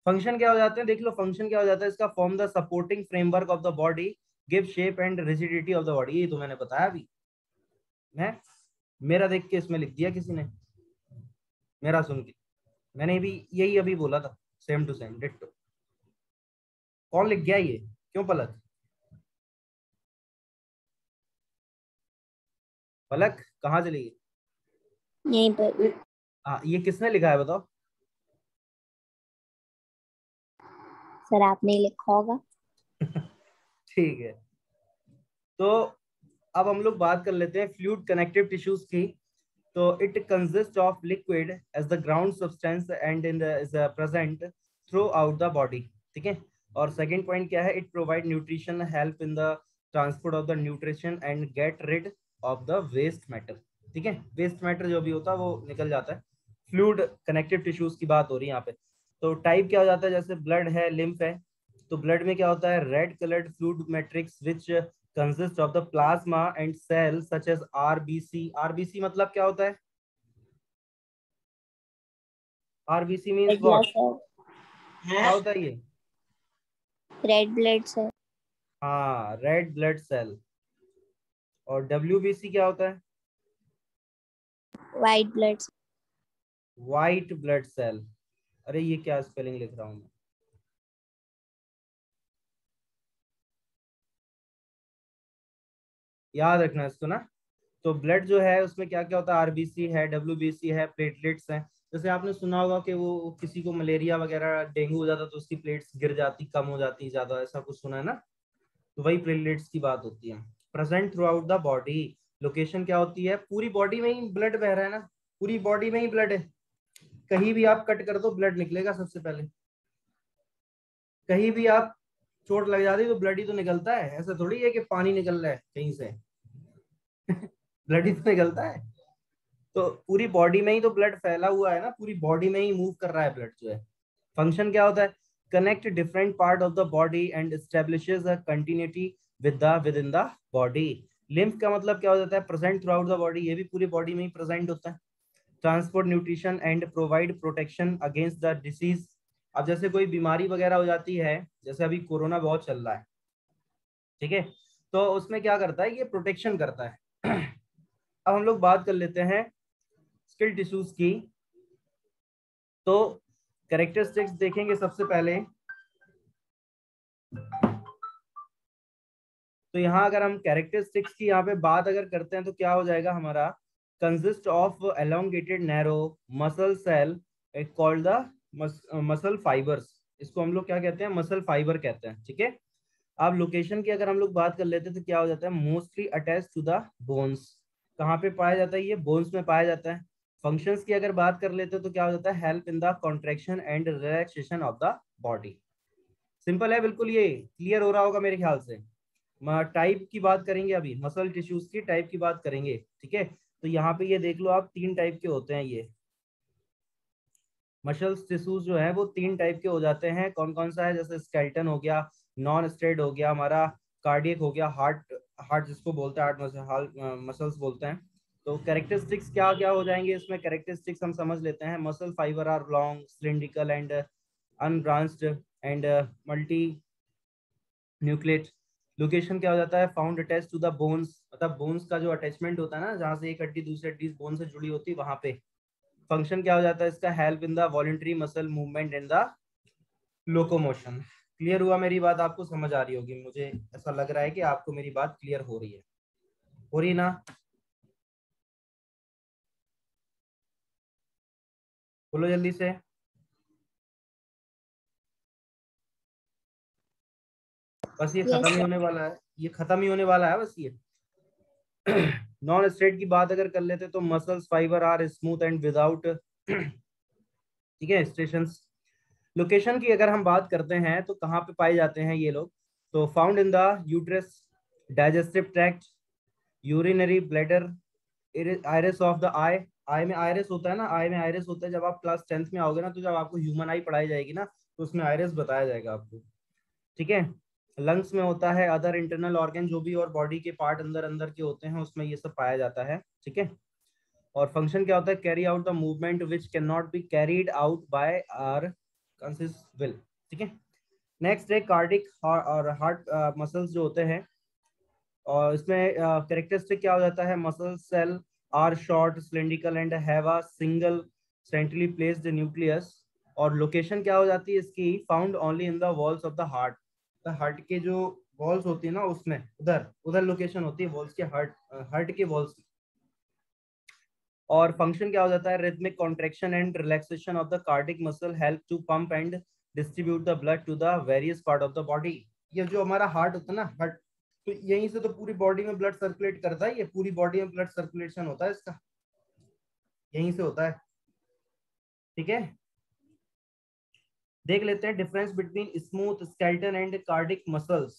फंक्शन क्या हो जाते हैं, देख लो फंक्शन क्या हो जाता है इसका, form the supporting framework of the body, give shape and rigidity of the body, ये तो मैंने बताया अभी। मैं मेरा देख के इसमें लिख दिया किसी ने, मेरा सुन के। मैंने भी यही अभी बोला था, सेम टू सेम डिट्टो। कौन लिख गया ये, क्यों पलक? पलक कहाँ चली गई? यहीं पर। हाँ, ये किसने लिखा है बताओ? सर आपने ही लिखा होगा। ठीक है, तो अब हम लोग बात कर लेते हैं फ्लूइड कनेक्टिव टिश्यूज की। तो it consist of liquid as the ground substance and in the is present throughout the body. ठीक है, और सेकंड पॉइंट क्या है? It provide nutrition help in the transport of the nutrition and get rid of the waste matter. ठीक है, waste matter जो भी होता है वो निकल जाता है। फ्लूइड कनेक्टिव टिश्यूज की बात हो रही है यहाँ पे। तो टाइप क्या हो जाता है? जैसे ब्लड है, लिम्फ है, तो ब्लड में क्या होता है? Red coloured fluid matrix which consist of the plasma and cell such as RBC. RBC मतलब क्या होता है? RBC means red what? Blood sir. क्या होता है ये? Red blood sir. हाँ, रेड ब्लड सेल। और डब्ल्यूबीसी क्या होता है? White blood. White blood cell. अरे ये क्या स्पेलिंग लिख रहा हूँ मैं? याद रखना इसको ना। तो ब्लड जो है उसमें क्या क्या होता है? आरबीसी है, डब्ल्यूबीसी है, प्लेटलेट्स हैं। जैसे आपने सुना होगा कि वो किसी को मलेरिया वगैरह डेंगू हो जाता तो उसकी प्लेट्स गिर जाती, कम हो जाती ज्यादा, ऐसा कुछ सुना है ना? तो वही प्लेटलेट्स की बात होती है। Present throughout the body. Location क्या होती है? पूरी बॉडी में ही ब्लड बह रहा है ना, पूरी बॉडी में ही ब्लड है। कहीं भी आप कट कर दो ब्लड निकलेगा सबसे पहले। कहीं भी आप चोट लग जाती है तो ब्लड ही तो निकलता है, ऐसा थोड़ी है कि पानी निकल रहा है कहीं से। ब्लड ही तो निकलता है। तो पूरी बॉडी में ही तो ब्लड फैला हुआ है ना, पूरी बॉडी में ही मूव कर रहा है ब्लड जो है। फंक्शन क्या होता है? Connect different part of the body and establishes a continuity with in the body. Lymph का मतलब क्या हो जाता है? Present throughout the body, ये भी पूरी बॉडी में ही प्रेजेंट होता है। Transport nutrition and provide protection against the disease. अब जैसे कोई बीमारी वगैरह हो जाती है, जैसे अभी कोरोना बहुत चल रहा है, ठीक है, तो उसमें क्या करता है? ये प्रोटेक्शन करता है। अब हम लोग बात कर लेते हैं स्किल टिश्यूज की। तो कैरेक्टरिस्टिक्स देखेंगे सबसे पहले। तो यहाँ अगर हम कैरेक्टरिस्टिक्स की यहाँ पे बात अगर करते हैं तो क्या हो जाएगा हमारा? Consist of elongated narrow muscle cell called the muscle fibres. इसको हम लोग क्या कहते हैं? मसल फाइबर कहते हैं। ठीक है, अब लोकेशन की अगर हम लोग बात कर लेते हैं तो क्या हो जाता है? Mostly attach to the bones. कहाँ पे पाया जाता है? ये बोन्स में पाया जाता है। फंक्शंस की अगर बात कर लेते हैं तो क्या हो जाता है? Help in the contraction and relaxation of the body. Simple है बिल्कुल, ये क्लियर हो रहा होगा मेरे ख्याल से। टाइप की बात करेंगे अभी, मसल टिश्यूज की टाइप की बात करेंगे। ठीक है, तो यहाँ पे ये देख लो आप, तीन टाइप के होते हैं ये मसल टिश्यूज जो है, वो तीन टाइप के हो जाते हैं। कौन कौन सा है? जैसे स्केलेटन हो गया, नॉन स्टेड हो गया हमारा, कार्डियक हो गया, हार्ट, हार्ट जिसको बोलते हैं हार्ट मसल्स बोलते हैं। तो कैरेक्टरिस्टिक्स क्या क्या हो जाएंगे इसमें? कैरेक्टरिस्टिक्स हम समझ लेते हैं। Muscle fibre are long, cylindrical and unbranched and multi nucleate. Location क्या हो जाता है? Found attach to the bones, मतलब बोन्स का जो अटैचमेंट होता है ना, जहाँ से एक हड्डी दूसरी हड्डी बोन से जुड़ी होती है वहां पे। फंक्शन क्या हो जाता है इसका? Help in the voluntary muscle movement in the locomotion. Clear हुआ मेरी बात? आपको समझ आ रही होगी, मुझे ऐसा लग रहा है कि आपको मेरी बात क्लियर हो रही है। हो रही ना? बोलो जल्दी से। बस ये यस खत्म ही सर। होने वाला है, ये खत्म ही होने वाला है बस ये। नॉन स्ट्रेट की बात अगर कर लेते तो muscles fibre are smooth and without, ठीक है, स्टेशंस। लोकेशन की अगर हम बात करते हैं तो कहाँ पे पाए जाते हैं ये लोग? तो found in the uterus, digestive tract, urinary bladder, iris of the eye. Eye में आयरिस होता है ना, आई में आयरिस होता है। जब आप क्लास 10th में आओगे ना, तो जब आपको ह्यूमन आई पढ़ाई जाएगी ना, तो उसमें आयरिस बताया जाएगा आपको। ठीक है, लंग्स में होता है, अदर इंटरनल ऑर्गन जो भी और बॉडी के पार्ट अंदर अंदर के होते हैं उसमें ये सब पाया जाता है। ठीक है, और फंक्शन क्या होता है? Carry out the movement which can not be carried out by our conscious will. ठीक है, नेक्स्ट है कार्डिक और हार्ट मसल्स जो होते हैं। और इसमें कैरेक्टरिस्टिक क्या हो जाता है, muscle cell are short cylindrical and have a single centrally placed nucleus. और लोकेशन क्या हो जाती है इसकी, found only in the walls of the heart के जो वॉल्स होती है ना उसमें, उधर उधर लोकेशन होती है वॉल्स के, हार्ट के वॉल्स। और फंक्शन क्या हो जाता है, rhythmic contraction and relaxation of the cardiac muscle help to pump and distribute the blood to the various part of the body. ये जो हमारा हार्ट होता है ना, हार्ट, तो यहीं से तो पूरी बॉडी में ब्लड सर्कुलेट करता है, ये पूरी बॉडी में ब्लड सर्कुलेशन होता है इसका, यहीं से होता है। ठीक है, देख लेते हैं difference between smooth skeleton and cardiac muscles.